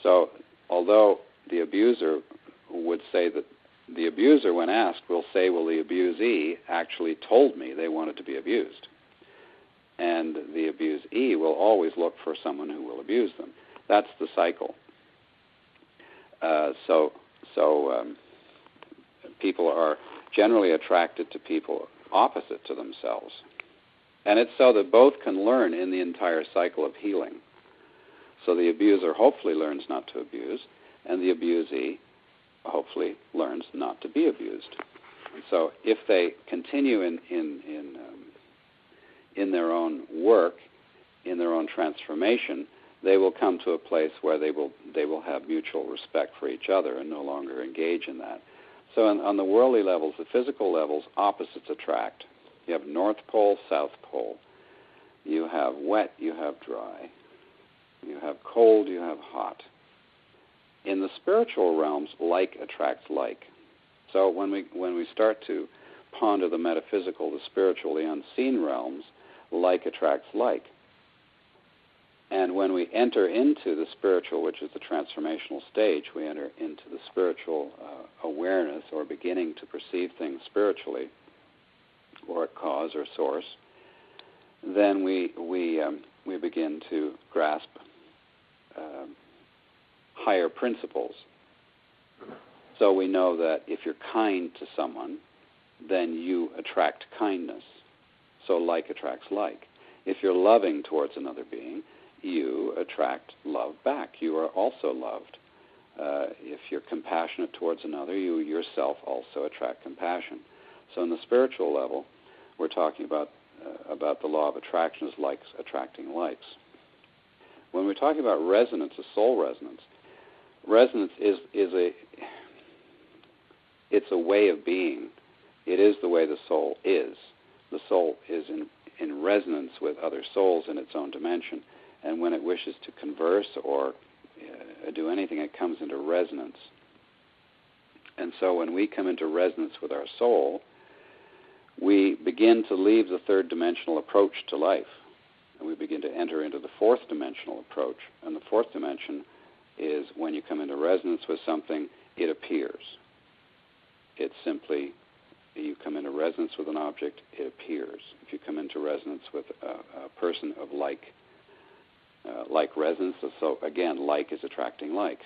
So although the abuser would say that, the abuser, when asked, will say, well, the abusee actually told me they wanted to be abused. And the abusee will always look for someone who will abuse them. That's the cycle. So people are generally attracted to people opposite to themselves. And it's so that both can learn in the entire cycle of healing. So the abuser hopefully learns not to abuse, and the abusee hopefully learns not to be abused. And so if they continue in their own work, in their own transformation, they will come to a place where they will have mutual respect for each other and no longer engage in that. So on the worldly levels, the physical levels, opposites attract. You have North Pole, South Pole. You have wet, you have dry. You have cold, you have hot. In the spiritual realms, like attracts like. So when we start to ponder the metaphysical, the spiritual, the unseen realms, like attracts like. And when we enter into the spiritual, which is the transformational stage, we enter into the spiritual awareness or beginning to perceive things spiritually or at cause or source, then we begin to grasp higher principles. So we know that if you're kind to someone, then you attract kindness. So like attracts like. If you're loving towards another being, you attract love back. You are also loved. If you're compassionate towards another, you yourself also attract compassion. So in the spiritual level, we're talking about the law of attraction as likes attracting likes. When we're talking about resonance, a soul resonance, resonance is a way of being. It is the way the soul is. The soul is in resonance with other souls in its own dimension, and when it wishes to converse or do anything, it comes into resonance. And so when we come into resonance with our soul, we begin to leave the third dimensional approach to life, and we begin to enter into the fourth dimensional approach. And the fourth dimension is when you come into resonance with something, it appears. It's simply, you come into resonance with an object, it appears. If you come into resonance with a person of like resonance, so again, like is attracting like.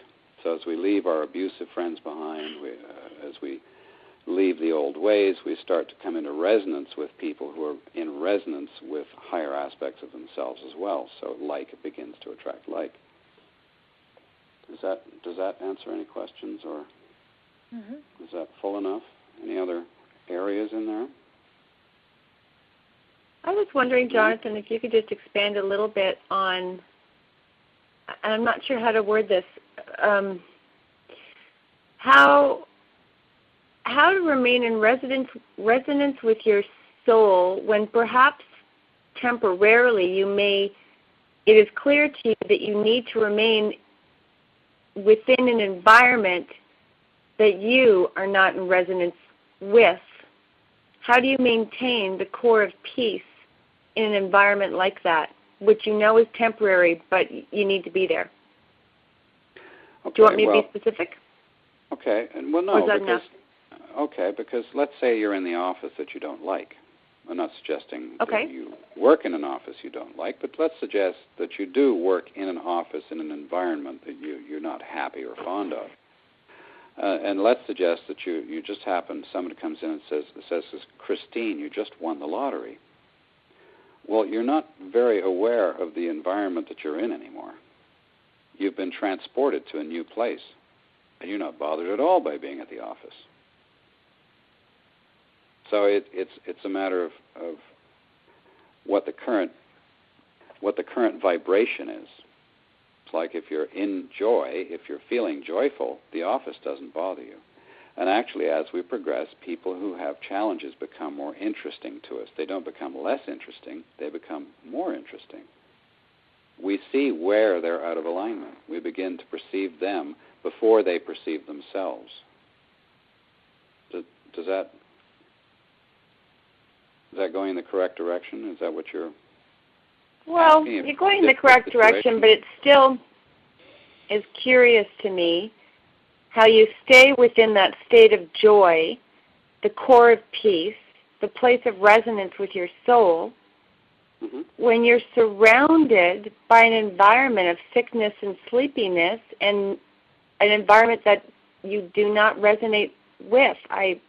So as we leave our abusive friends behind, as we leave the old ways, we start to come into resonance with people who are in resonance with higher aspects of themselves as well. So like begins to attract like. Does that answer any questions, or is that full enough? Any other areas in there? I was wondering, Jonathan, if you could just expand a little bit on, and I'm not sure how to word this, how to remain in resonance with your soul when perhaps temporarily it is clear to you that you need to remain within an environment that you are not in resonance with. How do you maintain the core of peace in an environment like that, which you know is temporary, but you need to be there? Okay, do you want me to be specific? Okay, and well, no, or is that enough? Okay, because let's say you're in the office that you don't like. I'm not suggesting that you work in an office you don't like, but let's suggest that you do work in an office in an environment that you're not happy or fond of. And let's suggest that you just happen, somebody comes in and says, Christine, you just won the lottery. Well, you're not very aware of the environment that you're in anymore. You've been transported to a new place, and you're not bothered at all by being at the office. So it's a matter of what the current vibration is. It's like if you're in joy, if you're feeling joyful, the office doesn't bother you. And actually, as we progress, people who have challenges become more interesting to us. They don't become less interesting, they become more interesting. We see where they're out of alignment. We begin to perceive them before they perceive themselves. Is that going in the correct direction? Is that what you're Well, you're going in the correct direction, but it still is curious to me how you stay within that state of joy, the core of peace, the place of resonance with your soul, when you're surrounded by an environment of sickness and sleepiness and an environment that you do not resonate with. I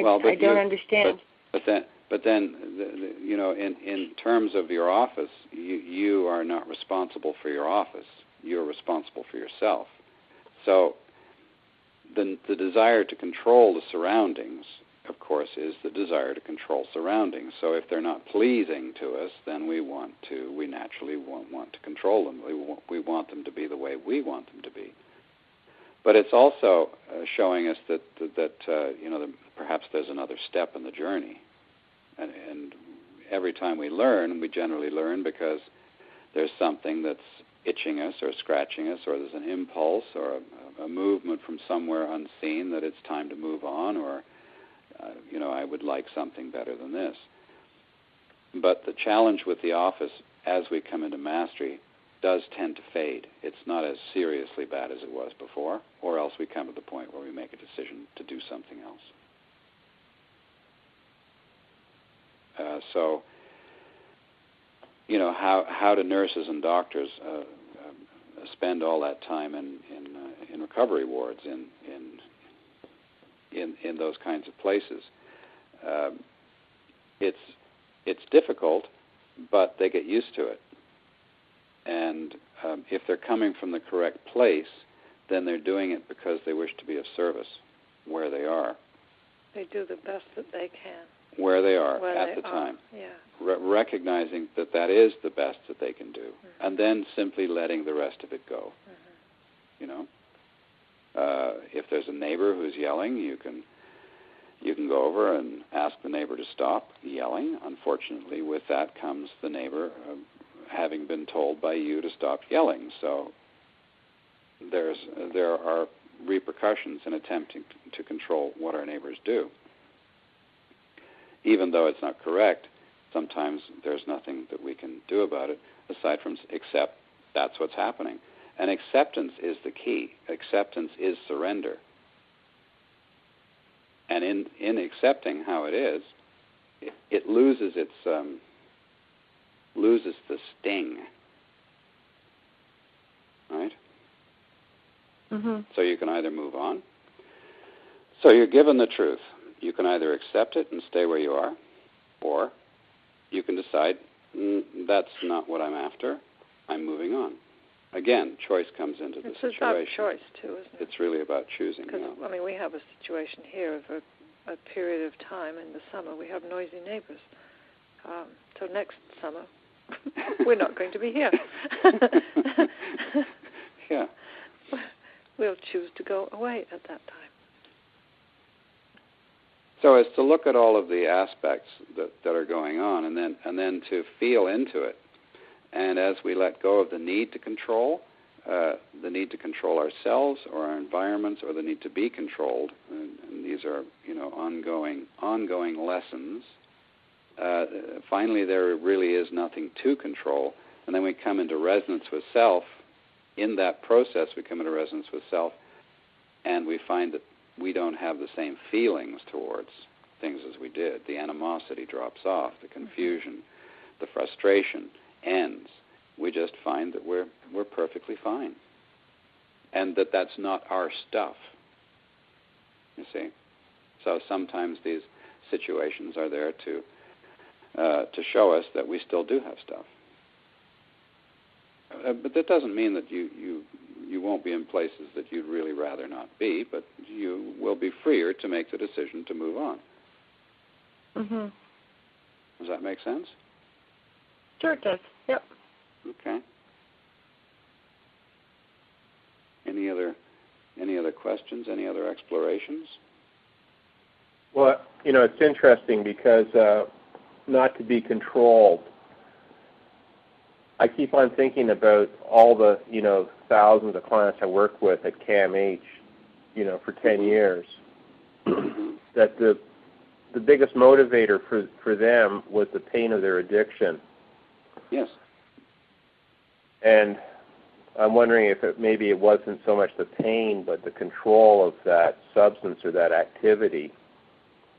don't understand. But then, in terms of your office, you are not responsible for your office. You're responsible for yourself. So the desire to control the surroundings, of course, is the desire to control surroundings. So if they're not pleasing to us, then we naturally want to control them. We want them to be the way we want them to be. But it's also showing us that perhaps there's another step in the journey, and every time we learn, we generally learn because there's something that's itching us or scratching us, or there's an impulse or a movement from somewhere unseen that it's time to move on, or, I would like something better than this. But the challenge with the office as we come into mastery does tend to fade. It's not as seriously bad as it was before, or else we come to the point where we make a decision to do something else. So, how do nurses and doctors spend all that time in recovery wards, in those kinds of places? It's difficult, but they get used to it. And if they're coming from the correct place, then they're doing it because they wish to be of service where they are. They do the best that they can. Where they are at the time. Yeah. Recognizing that is the best that they can do. Mm-hmm. And then simply letting the rest of it go. Mm-hmm. If there's a neighbor who's yelling, you can go over and ask the neighbor to stop yelling. Unfortunately, with that comes the neighbor having been told by you to stop yelling. So there are repercussions in attempting to control what our neighbors do. Even though it's not correct, sometimes there's nothing that we can do about it aside from accept that's what's happening. And acceptance is the key. Acceptance is surrender. And in accepting how it is, it loses loses the sting, right? Mm-hmm. So you can either move on. So you're given the truth. You can either accept it and stay where you are, or you can decide, that's not what I'm after, I'm moving on. Again, choice comes into the situation. It's about choice, too, isn't it? It's really about choosing. Because, we have a situation here of a period of time in the summer. We have noisy neighbors. So next summer, we're not going to be here. Yeah. We'll choose to go away at that time. So it's to look at all of the aspects that are going on, and then to feel into it. And as we let go of the need to control ourselves or our environments, or the need to be controlled, and these are ongoing lessons. Finally, there really is nothing to control, and then we come into resonance with self. In that process, we come into resonance with self, and we find that we don't have the same feelings towards things as we did. The animosity drops off, the confusion, the frustration ends. We just find that we're perfectly fine, and that's not our stuff. You see, so sometimes these situations are there to show us that we still do have stuff. But that doesn't mean that you won't be in places that you'd really rather not be, but you will be freer to make the decision to move on. Mm-hmm. Does that make sense? Sure it does. Yep. Okay. Any other questions? Any other explorations? Well, it's interesting because not to be controlled. I keep on thinking about all the, thousands of clients I work with at CAMH, for 10 years, that the biggest motivator for them was the pain of their addiction. Yes. And I'm wondering if maybe it wasn't so much the pain, but the control of that substance or that activity,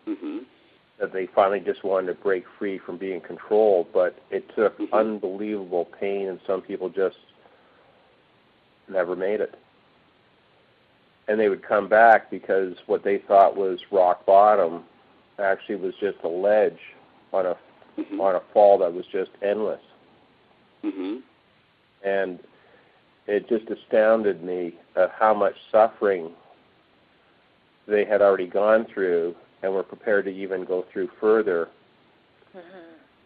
that they finally just wanted to break free from being controlled. But it took unbelievable pain, and some people just never made it. And they would come back because what they thought was rock bottom actually was just a ledge on a fall that was just endless. And it just astounded me at how much suffering they had already gone through and were prepared to even go through further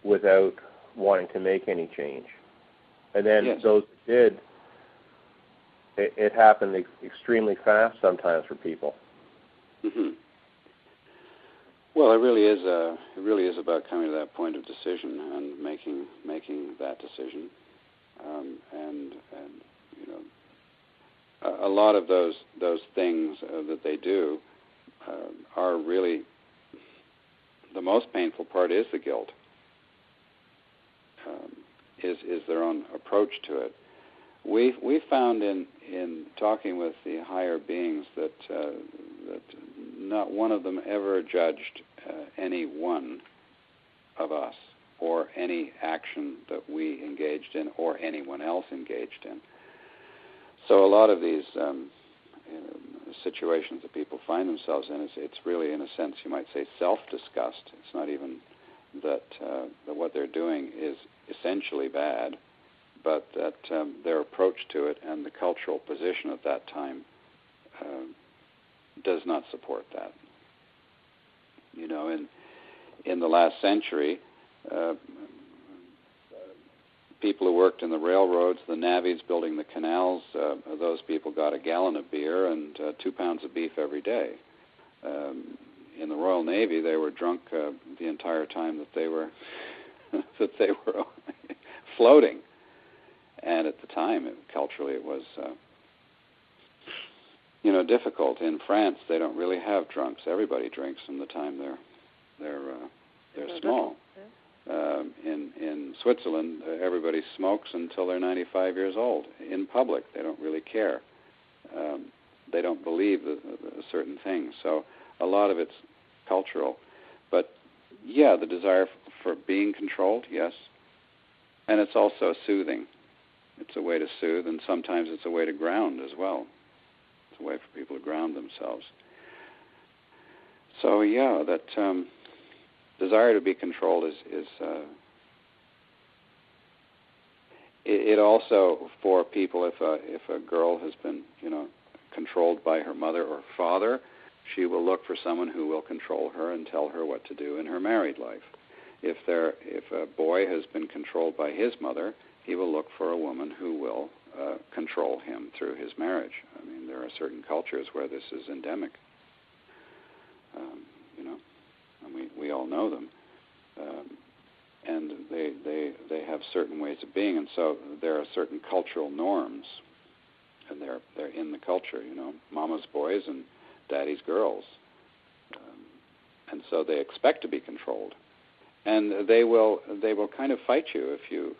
without wanting to make any change. And then those that did, it happened extremely fast sometimes for people. Well, it really is about coming to that point of decision and making that decision, and you know, a lot of those things that they do are really the most painful part. Is the guilt, is their own approach to it. We found in talking with the higher beings that not one of them ever judged any one of us or any action that we engaged in or anyone else engaged in. So a lot of these situations that people find themselves in, it's really, in a sense, you might say, self-disgust. It's not even that what they're doing is essentially bad, but that their approach to it and the cultural position at that time does not support that. You know, in the last century, people who worked in the railroads, the navvies building the canals, those people got a gallon of beer and 2 pounds of beef every day. In the Royal Navy, they were drunk the entire time that they were floating. And at the time, culturally, it was difficult. In France, they don't really have drunks. Everybody drinks from the time they're small. In Switzerland, everybody smokes until they're 95 years old. In public, they don't really care. They don't believe certain things. So a lot of it's cultural. But, yeah, the desire for being controlled, yes. And it's also soothing. It's a way to soothe, and sometimes it's a way to ground as well. It's a way for people to ground themselves. So, yeah, that desire to be controlled is it also, for people, if a girl has been, controlled by her mother or father, she will look for someone who will control her and tell her what to do in her married life. If a boy has been controlled by his mother, he will look for a woman who will control him through his marriage. I mean, there are certain cultures where this is endemic, and we all know them, and they have certain ways of being, and so there are certain cultural norms, and they're in the culture. Mama's boys and daddy's girls, and so they expect to be controlled, and they will kind of fight you if you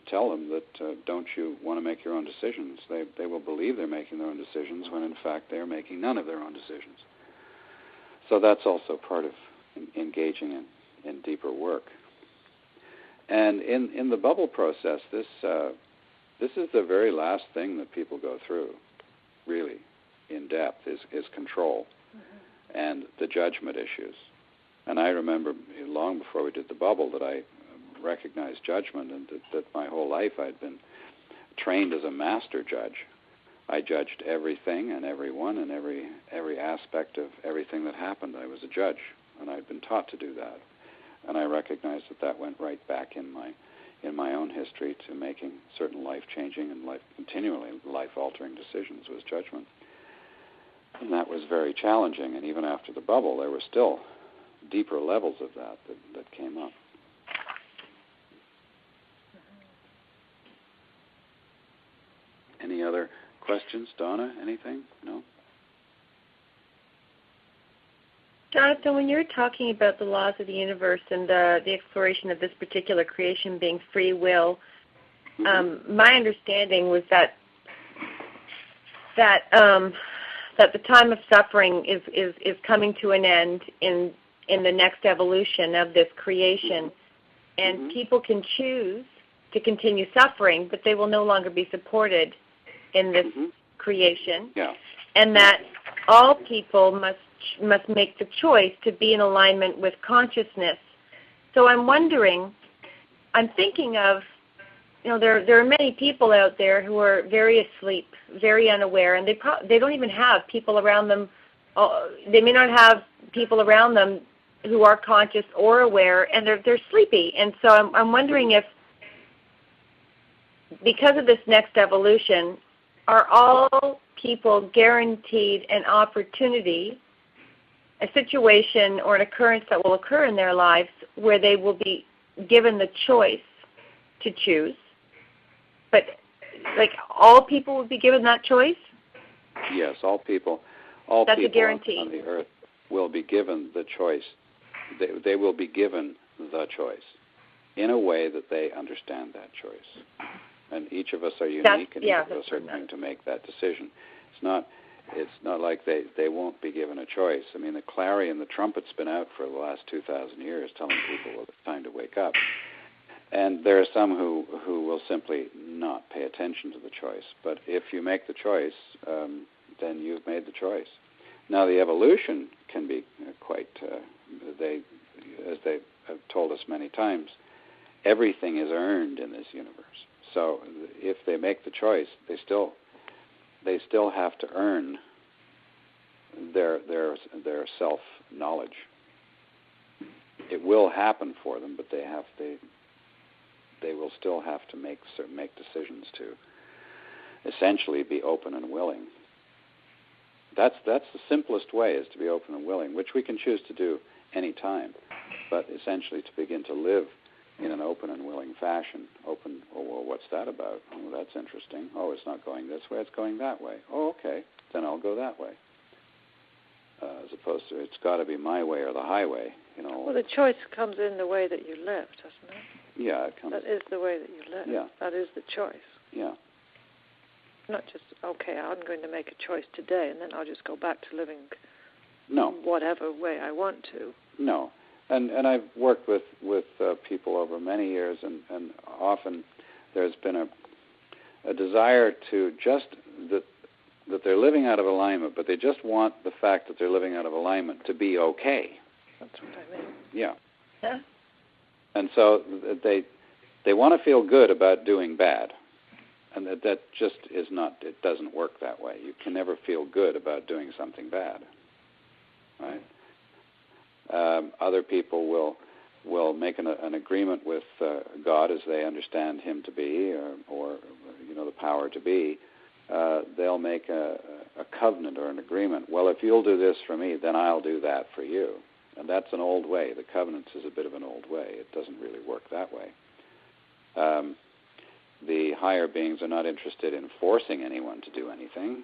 tell them that don't you want to make your own decisions. They will believe they're making their own decisions when in fact they're making none of their own decisions. So that's also part of engaging in deeper work. And in the bubble process, this is the very last thing that people go through, really, in depth, is control and the judgment issues. And I remember long before we did the bubble that I recognized judgment, and that my whole life I'd been trained as a master judge. I judged everything and everyone and every aspect of everything that happened. I was a judge, and I'd been taught to do that. And I recognized that went right back in my own history to making certain life-changing and continually life-altering decisions was judgment. And that was very challenging, and even after the bubble, there were still deeper levels of that came up. Any other questions, Donna? Anything? No? Jonathan, when you're talking about the laws of the universe and the exploration of this particular creation being free will, my understanding was that the time of suffering is coming to an end in the next evolution of this creation, and people can choose to continue suffering, but they will no longer be supported in this creation, and that all people must make the choice to be in alignment with consciousness. So I'm thinking of, there are many people out there who are very asleep, very unaware, and they don't even have people around them. They may not have people around them who are conscious or aware, and they're sleepy. And so I'm wondering if, because of this next evolution, are all people guaranteed an opportunity a situation or an occurrence that will occur in their lives where they will be given the choice to choose. But, like, all people will be given that choice? Yes, all people That's a guarantee. On the earth will be given the choice. They will be given the choice in a way that they understand that choice. And each of us are unique, and each of us are going to make that decision. It's not like they won't be given a choice. I mean, the clarion, the trumpet's been out for the last 2,000 years telling people, well, it's time to wake up. And there are some who will simply not pay attention to the choice. But if you make the choice, then you've made the choice. Now, the evolution can be quite, as they have told us many times, everything is earned in this universe. So if they make the choice, they still have to earn their self-knowledge. It will happen for them, but they will still have to make decisions to essentially be open and willing. That's the simplest way, is to be open and willing, which we can choose to do any time, but essentially to begin to live in an open and willing fashion. Open, oh, well, what's that about? Oh, that's interesting. Oh, it's not going this way, it's going that way. Oh, okay, then I'll go that way. As opposed to, it's got to be my way or the highway, you know. Well, the choice comes in the way that you live, doesn't it? Yeah, it comes. That is the way that you live. Yeah. That is the choice. Yeah. Not just, okay, I'm going to make a choice today, and then I'll just go back to living whatever way I want to. No. And I've worked with people over many years, and often there's been a desire to just that they're living out of alignment, but they just want the fact that they're living out of alignment to be okay. That's what I mean. Yeah. Yeah. And so they want to feel good about doing bad, and that just is not. It doesn't work that way. You can never feel good about doing something bad, right? Other people will make an agreement with God as they understand Him to be, or the power to be. They'll make a covenant or an agreement. Well, if you'll do this for me, then I'll do that for you. And that's an old way. The covenant is a bit of an old way. It doesn't really work that way. The higher beings are not interested in forcing anyone to do anything.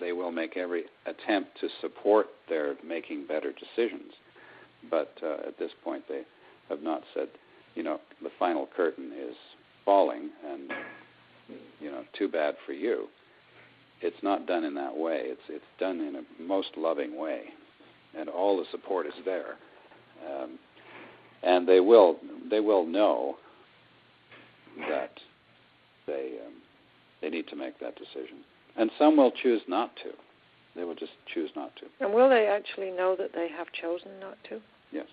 They will make every attempt to support their making better decisions. But at this point, they have not said, the final curtain is falling, and, too bad for you. It's not done in that way. It's done in a most loving way, and all the support is there. And they will know that they need to make that decision. And some will choose not to. They will just choose not to. And will they actually know that they have chosen not to? Yes.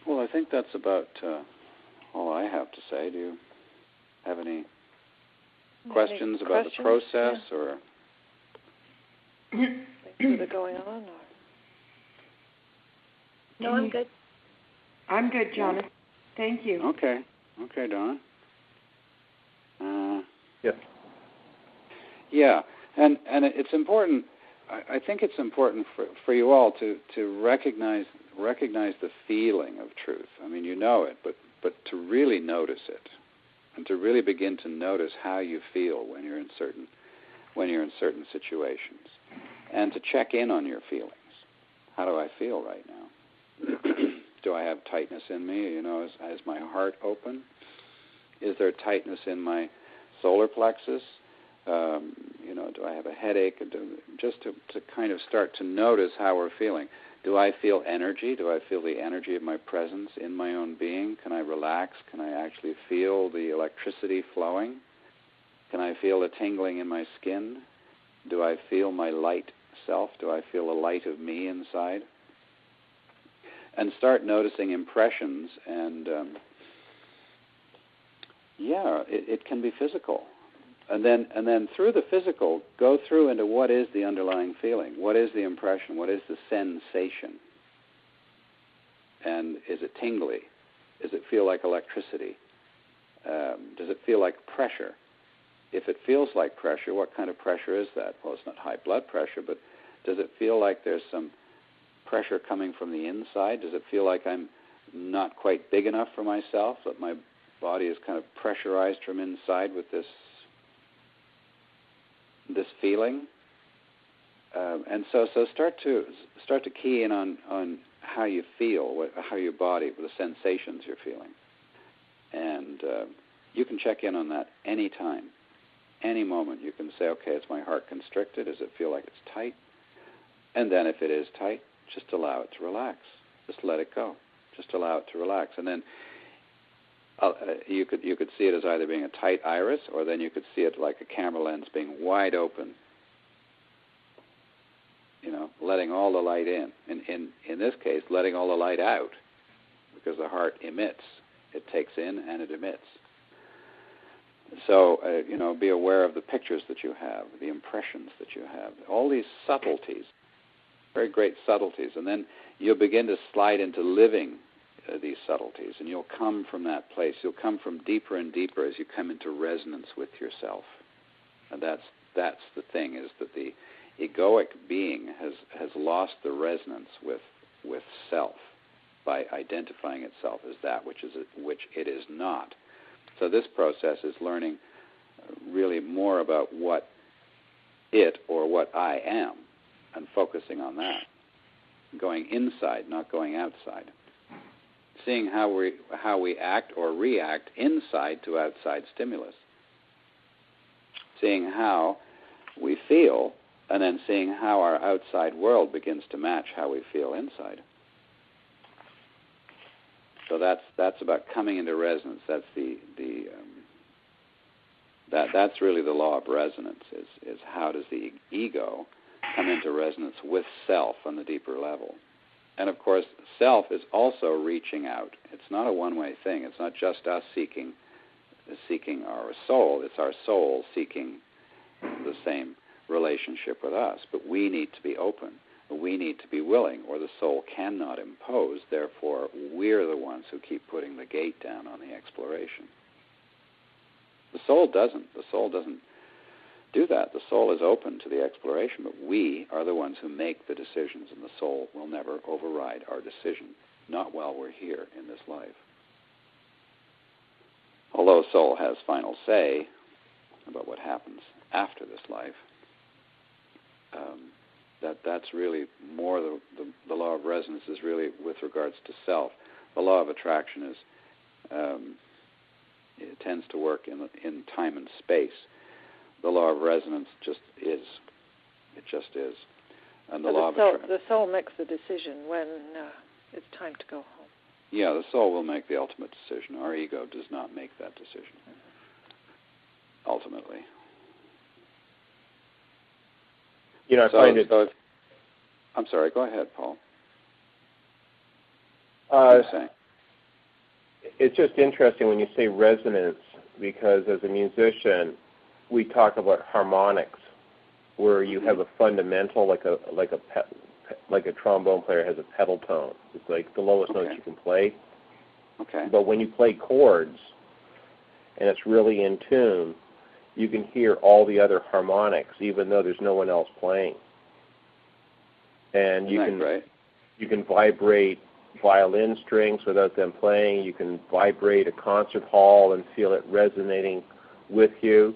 Well, I think that's about all I have to say. Do you have any questions about the process, or things that are going on? Or? No, I'm good. I'm good, Jonathan. Thank you. Okay, Donna. Yes. Yeah, and it's important. I think it's important for you all to recognize the feeling of truth. I mean, you know it, but to really notice it, and to really begin to notice how you feel when you're in certain situations, and to check in on your feelings. How do I feel right now? Do I have tightness in me? Is my heart open? Is there tightness in my solar plexus? Do I have a headache? Just to kind of start to notice how we're feeling. Do I feel energy? Do I feel the energy of my presence in my own being? Can I relax? Can I actually feel the electricity flowing? Can I feel the tingling in my skin? Do I feel my light self? Do I feel the light of me inside? And start noticing impressions, and it can be physical. And then through the physical, go through into what is the underlying feeling, what is the impression, what is the sensation, and is it tingly? Does it feel like electricity? Does it feel like pressure? If it feels like pressure, what kind of pressure is that? Well, it's not high blood pressure, but Does it feel like there's some pressure coming from the inside? Does it feel like I'm not quite big enough for myself, that my body is kind of pressurized from inside with this feeling? And so start to key in on how you feel, how your body, the sensations you're feeling. And you can check in on that any time, any moment. You can say, okay, is my heart constricted? Does it feel like it's tight? And then if it is tight, just allow it to relax. Just let it go. Just allow it to relax. And then you could see it as either being a tight iris, or then you could see it like a camera lens being wide open, letting all the light in. In this case, letting all the light out, because the heart emits. It takes in and it emits. So, be aware of the pictures that you have, the impressions that you have, all these subtleties, very great subtleties. And then you'll begin to slide into living these subtleties, and you'll come from that place. You'll come from deeper and deeper as you come into resonance with yourself. And that's the thing, is that the egoic being has lost the resonance with self by identifying itself as that which it is not. So this process is learning really more about what it or what I am, and focusing on that, going inside, not going outside. Seeing how we act or react inside to outside stimulus. Seeing how we feel, and then seeing how our outside world begins to match how we feel inside. So that's about coming into resonance. That's that's really the law of resonance. Is how does the ego come into resonance with self on the deeper level? And of course, self is also reaching out. It's not a one-way thing. It's not just us seeking our soul. It's our soul seeking the same relationship with us. But we need to be open. We need to be willing, or the soul cannot impose. Therefore, we're the ones who keep putting the gate down on the exploration. The soul doesn't. The soul doesn't do that. The soul is open to the exploration, but we are the ones who make the decisions, and the soul will never override our decision, not while we're here in this life. Although soul has final say about what happens after this life, that's really more the law of resonance is really with regards to self. The law of attraction is it tends to work in time and space. The law of resonance just is. It just is. And the soul makes the decision when it's time to go home. Yeah, the soul will make the ultimate decision. Our ego does not make that decision. Ultimately. I find it. I'm sorry. Go ahead, Paul. It's just interesting when you say resonance, because as a musician, we talk about harmonics, where you have a fundamental, like a trombone player has a pedal tone. It's like the lowest notes you can play. Okay. But when you play chords, and it's really in tune, you can hear all the other harmonics, even though there's no one else playing. And you can vibrate violin strings without them playing. You can vibrate a concert hall and feel it resonating with you.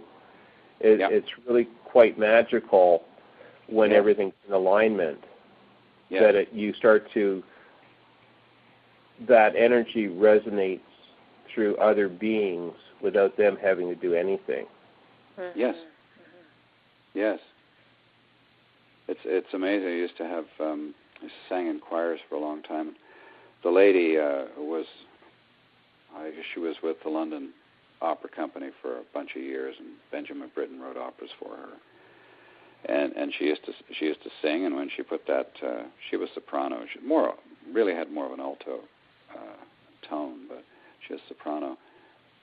It's really quite magical when everything's in alignment. Yes. That energy resonates through other beings without them having to do anything. Mm-hmm. Yes. Yes. It's amazing. I used to have I sang in choirs for a long time. The lady she was with the London Opera Company for a bunch of years, and Benjamin Britten wrote operas for her. And she used to sing, and when she put that, she was soprano. She really had more of an alto tone, but she was soprano.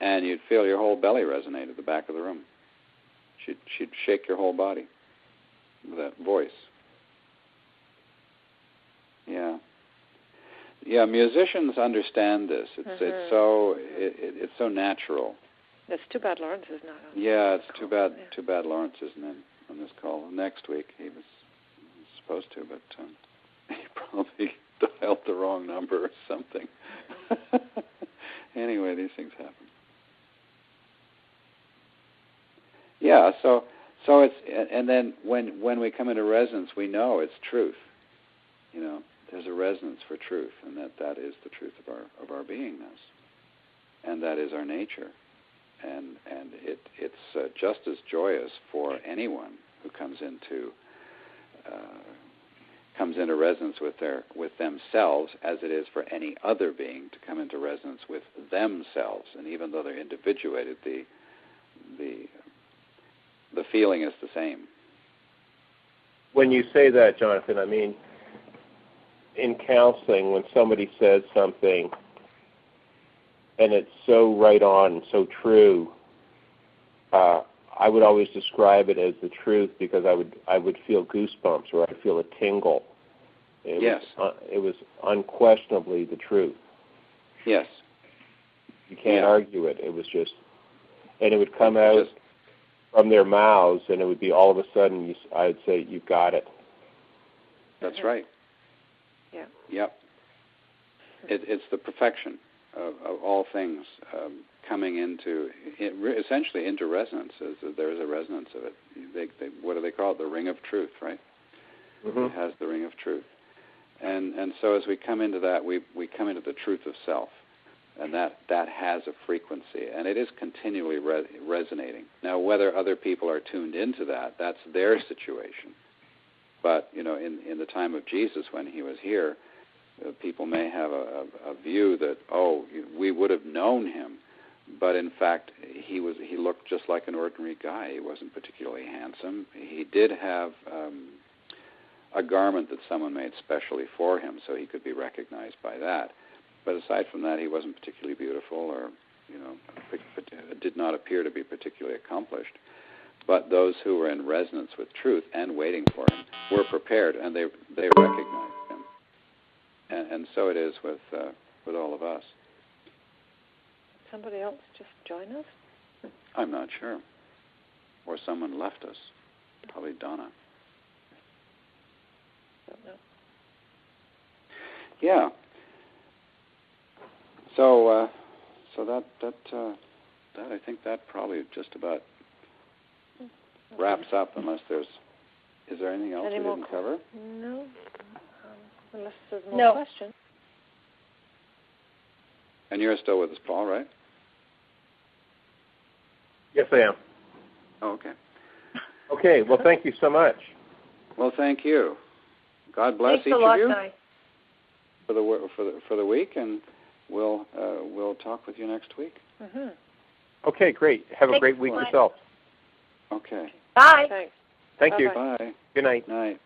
And you'd feel your whole belly resonate at the back of the room. She'd shake your whole body with that voice. Yeah, musicians understand this. It's so natural. It's too bad Lawrence is not on. Yeah, it's too bad. Too bad Lawrence isn't on this call. Next week he was supposed to, but he probably dialed the wrong number or something. Anyway, these things happen. Yeah, so it's, and then when we come into resonance, we know it's truth. You know, there's a resonance for truth, and that is the truth of our beingness, and that is our nature, and it's just as joyous for anyone who comes into resonance with themselves as it is for any other being to come into resonance with themselves. And even though they're individuated, the feeling is the same. When you say that, Jonathan, I mean, in counseling, when somebody says something and it's so right on, so true, I would always describe it as the truth because I would feel goosebumps or I'd feel a tingle. It was unquestionably the truth. Yes. You can't argue it. It was just, and it would come out from their mouths, and it would be all of a sudden, I'd say, "You've got it." That's right. Yeah. Yep. It's the perfection of all things coming into, essentially into resonance. There is a resonance of it. What do they call it? The ring of truth, right? Mm-hmm. It has the ring of truth. And so as we come into that, we come into the truth of self. And that has a frequency, and it is continually resonating. Now, whether other people are tuned into that's their situation. But, you know, in the time of Jesus when he was here, people may have a view that, we would have known him. But in fact, he looked just like an ordinary guy. He wasn't particularly handsome. He did have a garment that someone made specially for him, so he could be recognized by that. But aside from that, he wasn't particularly beautiful, or did not appear to be particularly accomplished. But those who were in resonance with truth and waiting for him were prepared, and they recognized him. And so it is with all of us. Somebody else just join us? I'm not sure. Or someone left us. Probably Donna. Don't know. Yeah. So that I think that probably just about wraps up. Unless is there anything else we didn't cover? No, unless there's more questions. And you're still with us, Paul, right? Yes, I am. Oh, okay. Okay. Well, thank you so much. Well, thank you. God bless Thanks each a lot, of you Guy. for the week, and we'll talk with you next week. Mm-hmm. Okay, great. Have a great week yourself. Okay. Bye. Thanks. Thank you. Bye. Good night. Night.